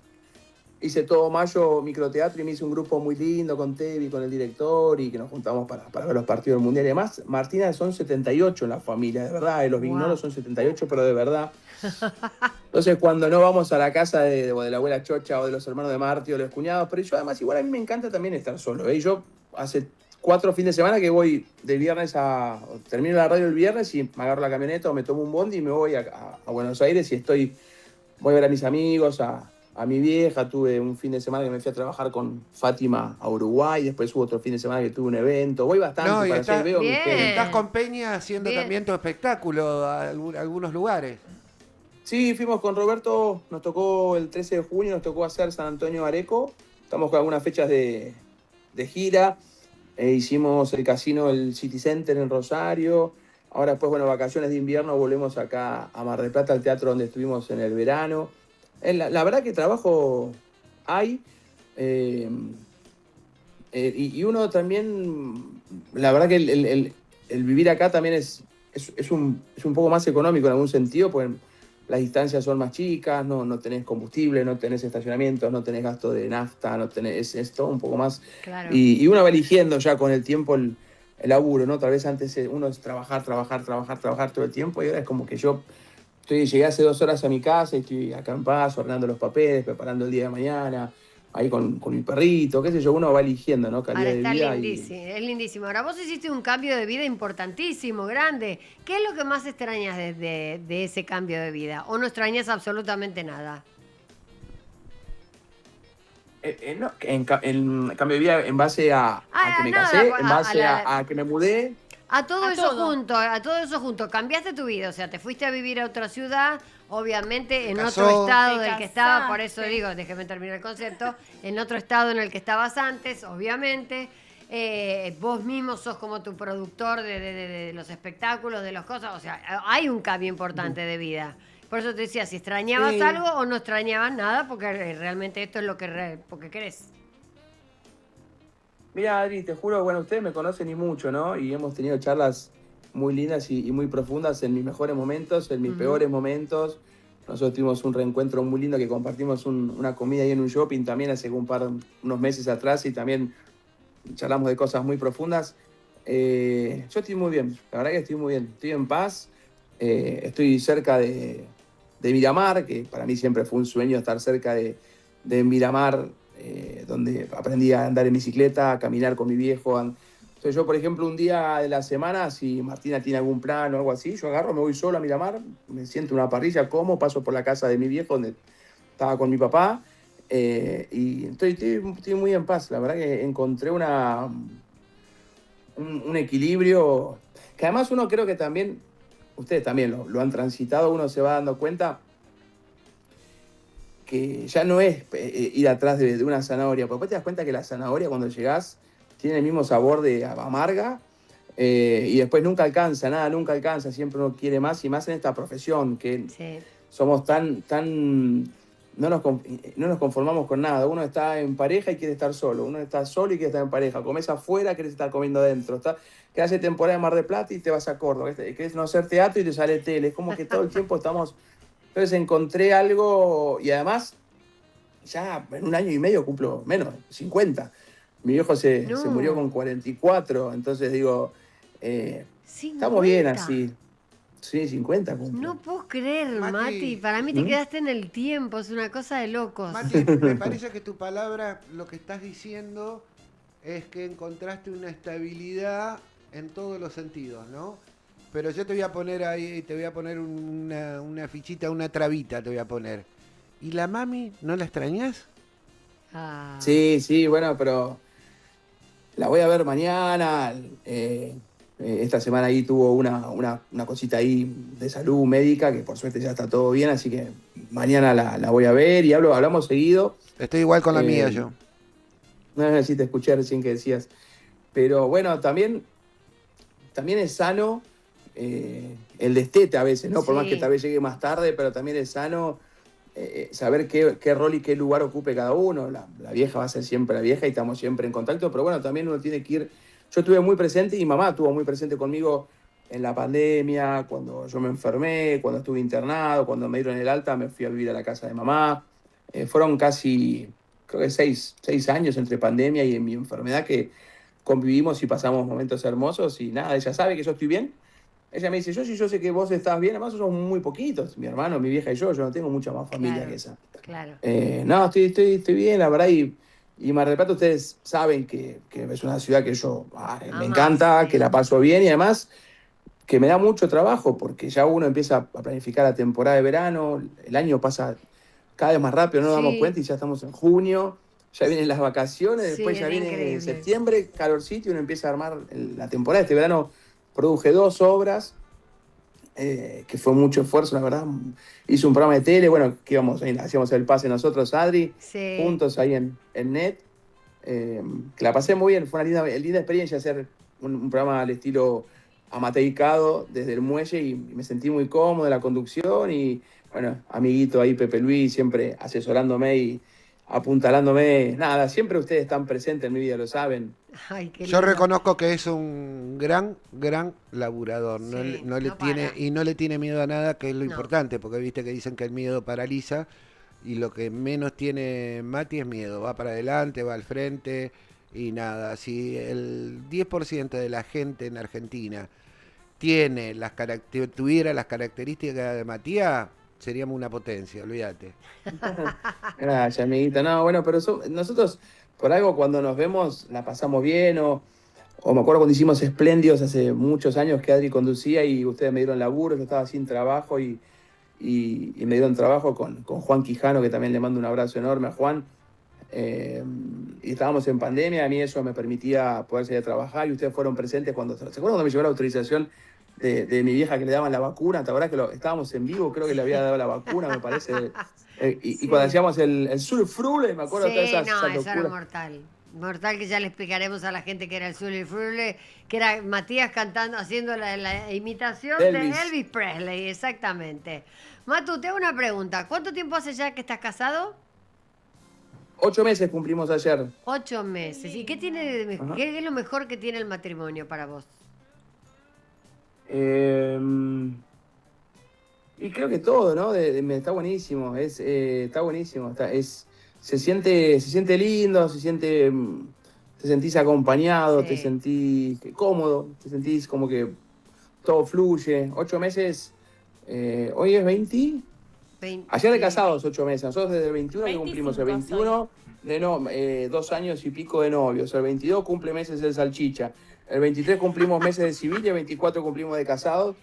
Hice todo mayo microteatro y me hice un grupo muy lindo con Tevi, con el director, y que nos juntamos para ver los partidos del Mundial. Y además, Martina, son 78 en la familia, de verdad. Los Vignolos son 78, pero de verdad. Entonces, cuando no vamos a la casa de la abuela Chocha o de los hermanos de Marti o de los cuñados, pero yo además, igual a mí me encanta también estar solo. Yo hace 4 fines de semana que voy de viernes termino la radio el viernes y me agarro la camioneta o me tomo un bondi y me voy a Buenos Aires y voy a ver a mis amigos, a mi vieja. Tuve un fin de semana que me fui a trabajar con Fátima a Uruguay, después hubo otro fin de semana que tuve un evento. Voy bastante para hacer, veo mi gente. Estás con Peña haciendo también tu espectáculo a algunos lugares. Sí, fuimos con Roberto, nos tocó el 13 de junio, nos tocó hacer San Antonio Areco. Estamos con algunas fechas de gira. Hicimos el casino, el City Center en Rosario. Ahora después, bueno, vacaciones de invierno, volvemos acá a Mar del Plata, al teatro donde estuvimos en el verano. La verdad que trabajo hay. Y uno también, la verdad que el vivir acá también es un poco más económico en algún sentido, porque las distancias son más chicas, no tenés combustible, no tenés estacionamientos, no tenés gasto de nafta, es todo un poco más. Claro. Y uno va eligiendo ya con el tiempo el laburo, ¿no? Tal vez antes uno es trabajar todo el tiempo, y ahora es como que llegué hace 2 horas a mi casa y estoy acá en paz, ordenando los papeles, preparando el día de mañana, ahí con mi perrito, qué sé yo, uno va eligiendo, ¿no? Calidad Ahora está de vida. lindísimo, es lindísimo. Ahora vos hiciste un cambio de vida importantísimo, grande. ¿Qué es lo que más extrañas de ese cambio de vida? ¿O no extrañas absolutamente nada? No, en cambio de vida en base a que me casé, en base a que me mudé. A todo eso junto, cambiaste tu vida, o sea, te fuiste a vivir a otra ciudad, obviamente en otro estado del que estaba, por eso digo, déjeme terminar el concepto, en otro estado en el que estabas antes, obviamente, vos mismo sos como tu productor de los espectáculos, de las cosas, o sea, hay un cambio importante de vida. Por eso te decía, si extrañabas algo o no extrañabas nada, porque realmente esto es lo que porque querés. Mira, Adri, te juro, bueno, ustedes me conocen y mucho, ¿no? Y hemos tenido charlas muy lindas y muy profundas en mis mejores momentos, en mis peores momentos. Nosotros tuvimos un reencuentro muy lindo que compartimos una comida ahí en un shopping también hace unos meses atrás, y también charlamos de cosas muy profundas. Yo estoy muy bien, la verdad que estoy muy bien, estoy en paz, estoy cerca de Miramar, que para mí siempre fue un sueño estar cerca de Miramar, donde aprendí a andar en bicicleta, a caminar con mi viejo. Entonces yo, por ejemplo, un día de la semana, si Martina tiene algún plan o algo así, yo agarro, me voy solo a Miramar, me siento en una parrilla, como, paso por la casa de mi viejo, donde estaba con mi papá, y estoy muy en paz. La verdad que encontré un equilibrio, que además uno creo que también, ustedes también lo han transitado, uno se va dando cuenta que ya no es ir atrás de una zanahoria, porque después te das cuenta que la zanahoria cuando llegás tiene el mismo sabor de amarga, y después nunca alcanza, siempre uno quiere más, y más en esta profesión, que somos no nos conformamos con nada. Uno está en pareja y quiere estar solo, uno está solo y quiere estar en pareja, comes afuera, querés estar comiendo adentro, que hace temporada en Mar del Plata y te vas a Córdoba, querés no hacer teatro y te sale tele, es como que todo el tiempo estamos. Entonces encontré algo, y además ya en 1 año y medio cumplo menos, 50. Mi viejo se murió con 44, entonces digo, estamos bien así. Sí, 50 cumple. No puedo creer, Mati. Mati. Para mí te ¿Mm? quedaste en el tiempo. Es una cosa de locos. Mati, me parece que tu palabra, lo que estás diciendo es que encontraste una estabilidad en todos los sentidos, ¿no? Pero yo te voy a poner ahí, te voy a poner una fichita, una trabita te voy a poner. ¿Y la mami, no la extrañas? Ah. Sí, bueno, pero la voy a ver mañana. Esta semana ahí tuvo una cosita ahí de salud médica, que por suerte ya está todo bien, así que mañana la voy a ver y hablamos seguido. Estoy igual con la mía yo. No sé si te escuché recién que decías. Pero bueno, también es sano el destete a veces, ¿no? Por más que tal vez llegue más tarde, pero también es sano saber qué rol y qué lugar ocupe cada uno. La vieja va a ser siempre la vieja y estamos siempre en contacto, pero bueno, también uno tiene que ir. Yo estuve muy presente y mamá estuvo muy presente conmigo en la pandemia, cuando yo me enfermé, cuando estuve internado, cuando me dieron el alta, me fui a vivir a la casa de mamá. Fueron casi, creo que 6 años entre pandemia y en mi enfermedad que convivimos y pasamos momentos hermosos y nada, ella sabe que yo estoy bien. Ella me dice, yo sé que vos estás bien, además somos muy poquitos, mi hermano, mi vieja y yo no tengo mucha más familia que esa. Claro. No, estoy bien, la verdad, y Mar del Plata ustedes saben que es una ciudad que yo me encanta, que la paso bien y además que me da mucho trabajo porque ya uno empieza a planificar la temporada de verano, el año pasa cada vez más rápido, no nos damos cuenta y ya estamos en junio, ya vienen las vacaciones, después ya viene septiembre, calorcito y uno empieza a armar la temporada. Este verano produje 2 obras, que fue mucho esfuerzo, la verdad. Hice un programa de tele, bueno, que hacíamos el pase nosotros, Adri, juntos ahí en NET, que la pasé muy bien, fue una linda experiencia hacer un programa al estilo amateicado desde el muelle y me sentí muy cómodo en la conducción y, bueno, amiguito ahí, Pepe Luis, siempre asesorándome y apuntalándome. Nada, siempre ustedes están presentes en mi vida, lo saben. Ay, qué Yo lindo. reconozco que es un gran laburador. No le tiene miedo a nada, que es lo importante, porque viste que dicen que el miedo paraliza y lo que menos tiene Mati es miedo. Va para adelante, va al frente y nada. Si el 10% de la gente en Argentina tuviera las características de Matías, seríamos una potencia, olvídate. Gracias, amiguita. No, bueno, pero nosotros, por algo, cuando nos vemos, la pasamos bien, o me acuerdo cuando hicimos Espléndidos hace muchos años que Adri conducía y ustedes me dieron laburo, yo estaba sin trabajo y me dieron trabajo con Juan Quijano, que también le mando un abrazo enorme a Juan. Y estábamos en pandemia, a mí eso me permitía poder salir a trabajar y ustedes fueron presentes cuando... ¿Se acuerdan cuando me llegó la autorización de mi vieja que le daban la vacuna? ¿Te acordás que estábamos en vivo? Creo que le había dado la vacuna, me parece. Y cuando hacíamos el Sulfrule, me acuerdo de todas esas eso era locuras. mortal. Mortal, que ya le explicaremos a la gente que era el Sulfrule, que era Matías cantando, haciendo la imitación de Elvis Presley, exactamente. Matu, te hago una pregunta. ¿Cuánto tiempo hace ya que estás casado? 8 meses cumplimos ayer. 8 meses. ¿Y qué tiene qué es lo mejor que tiene el matrimonio para vos? Y creo que todo, ¿no? Está buenísimo, está buenísimo. Se siente lindo, te sentís acompañado, te sentís cómodo, te sentís como que todo fluye. 8 meses, hoy es 20. Ayer de casados 8 meses, nosotros desde el 21 que cumplimos, el 21 2 años y pico de novios, el 22 cumple meses el Salchicha, el 23 cumplimos meses de civil y el 24 cumplimos de casados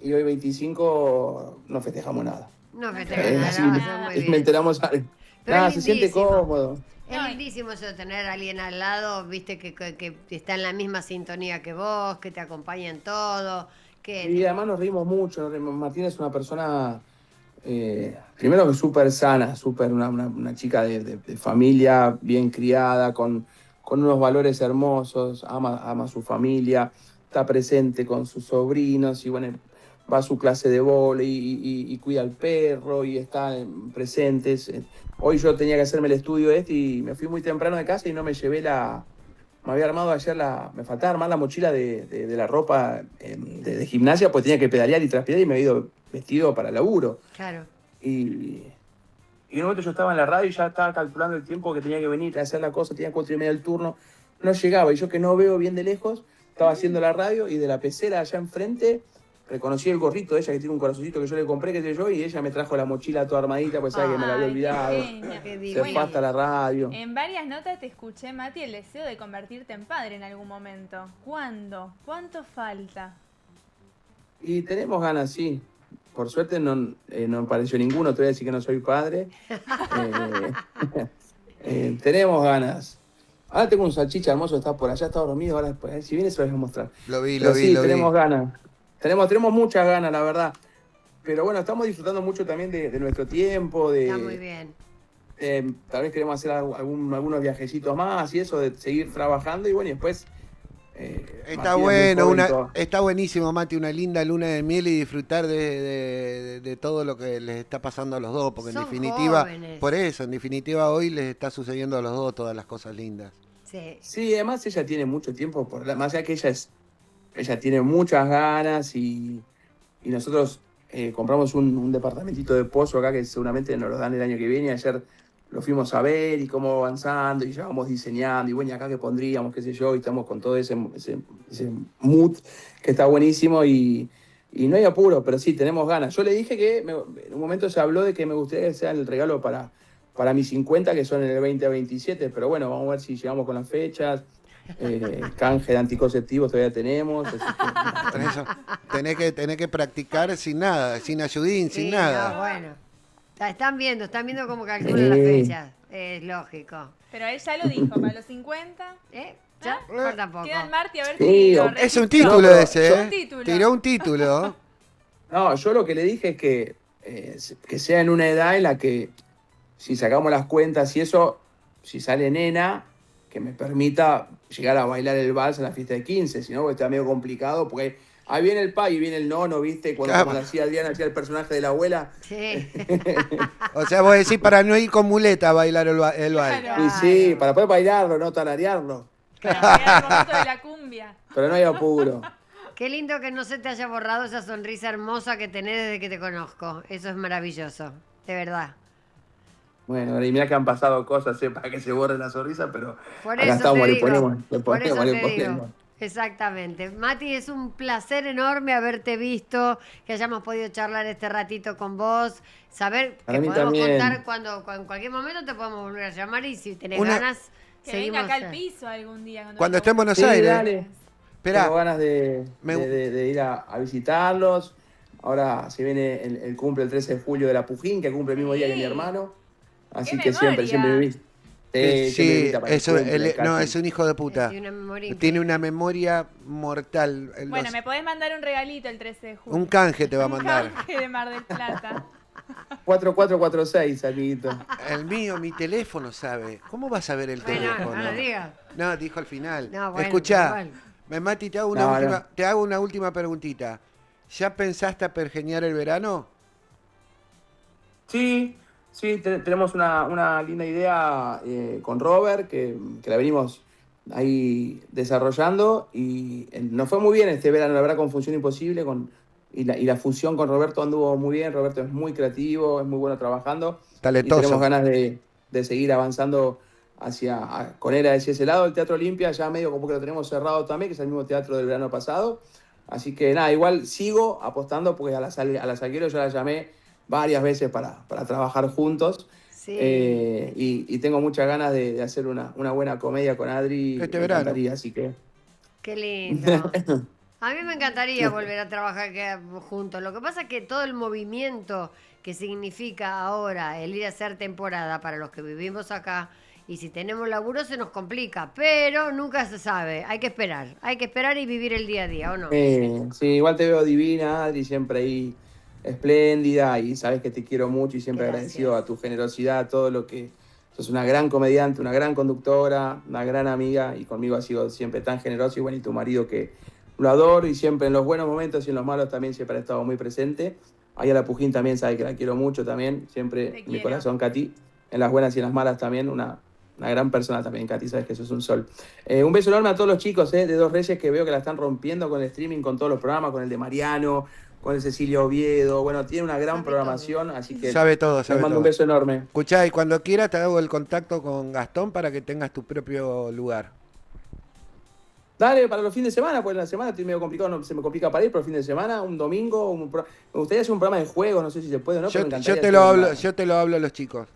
y hoy 25 no festejamos nada. No festejamos nada, muy bien. Me enteramos algo. Nada, se siente cómodo. Es lindísimo eso de tener a alguien al lado, viste, que está en la misma sintonía que vos, que te acompaña en todo. Y además nos reímos mucho. Martín es una persona... primero que súper sana, una chica de familia bien criada, con unos valores hermosos, ama a su familia, está presente con sus sobrinos y bueno, va a su clase de vóley y cuida al perro y está presentes. Hoy yo tenía que hacerme el estudio y me fui muy temprano de casa y no me llevé me había armado ayer me faltaba armar la mochila de la ropa de gimnasia, pues tenía que pedalear y transpirar y me había ido vestido para el laburo. Claro. Y en un momento yo estaba en la radio y ya estaba calculando el tiempo que tenía que venir a hacer la cosa, tenía 4:30 el turno, no llegaba y yo que no veo bien de lejos, estaba haciendo la radio y de la pecera allá enfrente reconocí el gorrito de ella, que tiene un corazoncito que yo le compré, qué sé yo, y ella me trajo la mochila toda armadita, pues sabe que me la había olvidado. Se fue hasta la radio. En varias notas te escuché, Mati, el deseo de convertirte en padre en algún momento. ¿Cuándo? ¿Cuánto falta? Y tenemos ganas, sí. Por suerte no me pareció ninguno, te voy a decir que no soy padre. Tenemos ganas. Ahora tengo un salchicha hermoso, está por allá, está dormido, ahora después, si viene se lo voy a mostrar. Lo vi, tenemos ganas. Tenemos muchas ganas, la verdad. Pero bueno, estamos disfrutando mucho también de nuestro tiempo. Está muy bien. Tal vez queremos hacer algunos viajecitos más y eso, de seguir trabajando y bueno, y después... Está bueno, está buenísimo, Mati, una linda luna de miel y disfrutar de todo lo que les está pasando a los dos, porque Son en definitiva, jóvenes. por eso, en definitiva hoy les está sucediendo a los dos todas las cosas lindas. Sí, además ella tiene mucho tiempo, más allá que ella tiene muchas ganas y nosotros compramos un departamentito de pozo acá que seguramente nos lo dan el año que viene. Ayer lo fuimos a ver y cómo va avanzando y ya vamos diseñando y bueno, y acá que pondríamos, qué sé yo, y estamos con todo ese mood que está buenísimo y no hay apuro, pero sí, tenemos ganas. Yo le dije que en un momento se habló de que me gustaría que sea el regalo para mis 50, que son en el 2027, pero bueno, vamos a ver si llegamos con las fechas. Canje de anticonceptivos todavía tenemos. Tenés que practicar sin nada, sin ayudín, sin nada. No, bueno. Están viendo cómo calculan las fechas. Es lógico. Pero él ya lo dijo, para los 50. Ya, falta poco. Quedan Marti a ver Sí, si lo Es un registró. título ese, Un ¿eh? título. Tiró un título. No, yo lo que le dije es que sea en una edad en la que, si sacamos las cuentas y eso, si sale nena, que me permita llegar a bailar el vals en la fiesta de 15, si no, porque está medio complicado, porque ahí viene el pa y viene el nono, ¿viste? Cuando como hacía Adriana, hacía el personaje de la abuela. Sí. O sea, vos decís para no ir con muleta a bailar el vals. Y sí, para poder bailarlo, no tararearlo. Claro, era el momento de la cumbia. Pero no hay apuro. Qué lindo que no se te haya borrado esa sonrisa hermosa que tenés desde que te conozco. Eso es maravilloso, de verdad. Bueno, y mira que han pasado cosas para que se borre la sonrisa, pero Por acá eso estamos, te le digo. ponemos, le Por eso ponemos, le te digo. ponemos. Exactamente. Mati, es un placer enorme haberte visto, que hayamos podido charlar este ratito con vos, saber Para que mí podemos también. contar cuando en cualquier momento te podemos volver a llamar y si tenés Una- ganas, Que seguimos. venga acá al piso algún día. Cuando esté en Buenos Sí, Aires. dale. Esperá. Tengo ganas de ir a visitarlos. Ahora se viene el cumple el 13 de julio de la Pujín, que cumple el mismo día que mi hermano. Así que siempre me invita. Sí, invita para el eso, cumple, no, casi. es un hijo de puta. Tiene una memoria Tiene una memoria mortal. Bueno, me podés mandar un regalito el 13 de julio. Un canje te va a mandar. Un canje de Mar del Plata. 4446, amiguito. El mío, mi teléfono sabe. ¿Cómo vas a ver el Bueno, teléfono? no lo digas. No, dijo al final. No, bueno, Escuchá, igual. Mati, te hago No. te hago una última preguntita. ¿Ya pensaste a pergeñar el verano? Sí, tenemos una linda idea con Robert, que la venimos ahí desarrollando y nos fue muy bien este verano, la verdad, con Función Imposible y la fusión con Roberto anduvo muy bien. Roberto es muy creativo, es muy bueno trabajando. Talentoso. Y tenemos ganas de seguir avanzando con él hacia ese lado. El Teatro Olimpia ya medio como que lo tenemos cerrado también, que es el mismo teatro del verano pasado. Así que nada, igual sigo apostando porque a la Salguero yo la llamé varias veces para trabajar juntos. Sí. Y tengo muchas ganas de hacer una buena comedia con Adri. Este me verano. encantaría, así que... Qué lindo. A mí me encantaría volver a trabajar juntos. Lo que pasa es que todo el movimiento que significa ahora el ir a hacer temporada para los que vivimos acá, y si tenemos laburo se nos complica, pero nunca se sabe. Hay que esperar y vivir el día a día, ¿o no? Sí, igual te veo divina, Adri, siempre ahí espléndida y sabes que te quiero mucho y siempre Gracias. agradecido a tu generosidad, todo lo que... Sos una gran comediante, una gran conductora, una gran amiga y conmigo has sido siempre tan generoso y bueno, y tu marido que lo adoro y siempre en los buenos momentos y en los malos también siempre ha estado muy presente. Ahí a la Pujín también sabe que la quiero mucho también, siempre Te en mi quiero. corazón, Katy. En las buenas y en las malas también, una gran persona también, Katy, sabes que eso es un sol. Un beso enorme a todos los chicos de Dos Reyes que veo que la están rompiendo con el streaming, con todos los programas, con el de Mariano, con el Cecilio Oviedo. Bueno, tiene una gran programación, así que Sabe todo, les sabe mando todo. un beso enorme. Escuchá, y cuando quieras te hago el contacto con Gastón para que tengas tu propio lugar. Dale, para los fines de semana, pues en la semana estoy medio complicado, se me complica para ir, pero el fin de semana, un domingo, me gustaría hacer un programa de juegos, no sé si se puede o no, pero me encantaría. Yo te lo hablo a los chicos.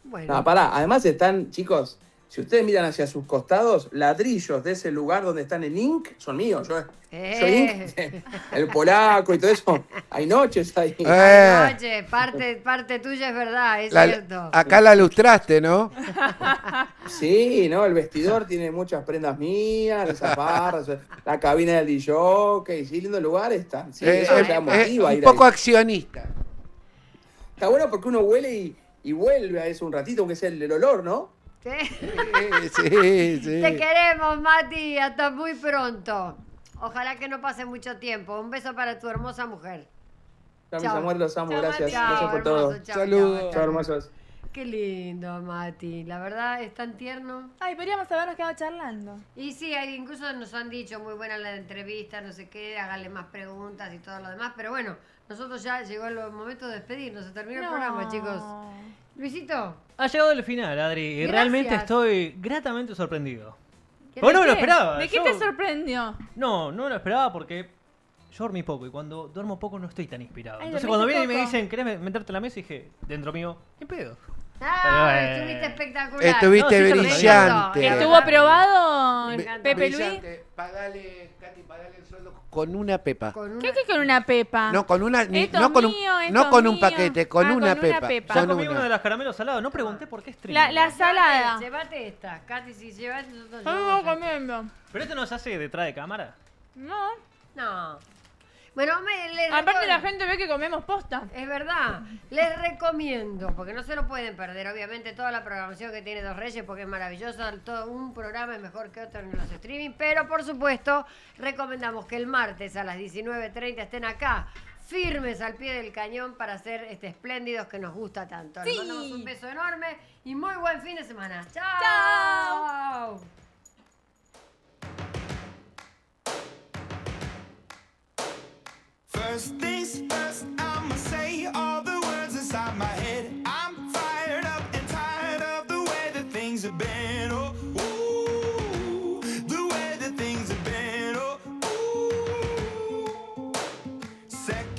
Bueno. No, pará, además están, chicos, si ustedes miran hacia sus costados, ladrillos de ese lugar donde están en Inc. son míos. Yo Inc. El polaco y todo eso. Hay noches ahí. Hay noches, parte tuya es verdad, es cierto. Acá la lustraste, ¿no? Sí, ¿no? El vestidor tiene muchas prendas mías, las zaparras, la cabina del DJ, sí, lindo lugar está. Sí, eso me motiva a ir un poco ahí. accionista. Está bueno porque uno huele y vuelve a eso un ratito, aunque sea el olor, ¿no? Sí. Sí. Te queremos, Mati. Hasta muy pronto. Ojalá que no pase mucho tiempo. Un beso para tu hermosa mujer. Chao, mis amores, los amo, Chao, gracias. Mati. Gracias por Hermoso, todo. chao, Saludos. chao, hermosos. Qué lindo, Mati. La verdad es tan tierno. Ay, podríamos habernos quedado charlando. Y sí, incluso nos han dicho muy buena la entrevista, no sé qué, háganle más preguntas y todo lo demás. Pero bueno, nosotros ya llegó el momento de despedirnos. Se terminó el programa, chicos. Luisito. Ha llegado el final, Adri, y Gracias. realmente estoy gratamente sorprendido. ¿De Vos no me lo qué? esperaba. ¿De qué yo- te sorprendió? No me lo esperaba porque yo dormí poco y cuando duermo poco no estoy tan inspirado. Ay, Entonces dormiste cuando vienen y me poco. dicen, ¿querés meterte en la mesa? Y dije, dentro mío, ¿qué pedo? Estuviste espectacular. Estuviste No, sí, brillante. ¿Estuvo aprobado Me encanta. Pepe Luis? Brillante. Pagale, Katy, pagale el sueldo con una pepa. ¿Qué con una pepa? No, con una, Esto no con un, mío, esto no con un mío. paquete, con Ah, una con una pepa. pepa. Ya Con comí una. uno de los caramelos salados. No pregunté por qué stream. La salada. Llévate esta. Katy, si llevas nosotros Vamos llevamos esta. comiendo. Pero esto no se hace detrás de cámara. No. No. Bueno, les Aparte la recuerdo- gente ve que comemos posta. Es verdad. Les recomiendo, porque no se lo pueden perder, obviamente, toda la programación que tiene Dos Reyes, porque es maravillosa. Todo un programa es mejor que otro en los streaming. Pero, por supuesto, recomendamos que el martes a las 19:30 estén acá, firmes al pie del cañón para hacer espléndidos que nos gusta tanto. Les Sí. mandamos un beso enorme y muy buen fin de semana. ¡Chao! Chao. First things first,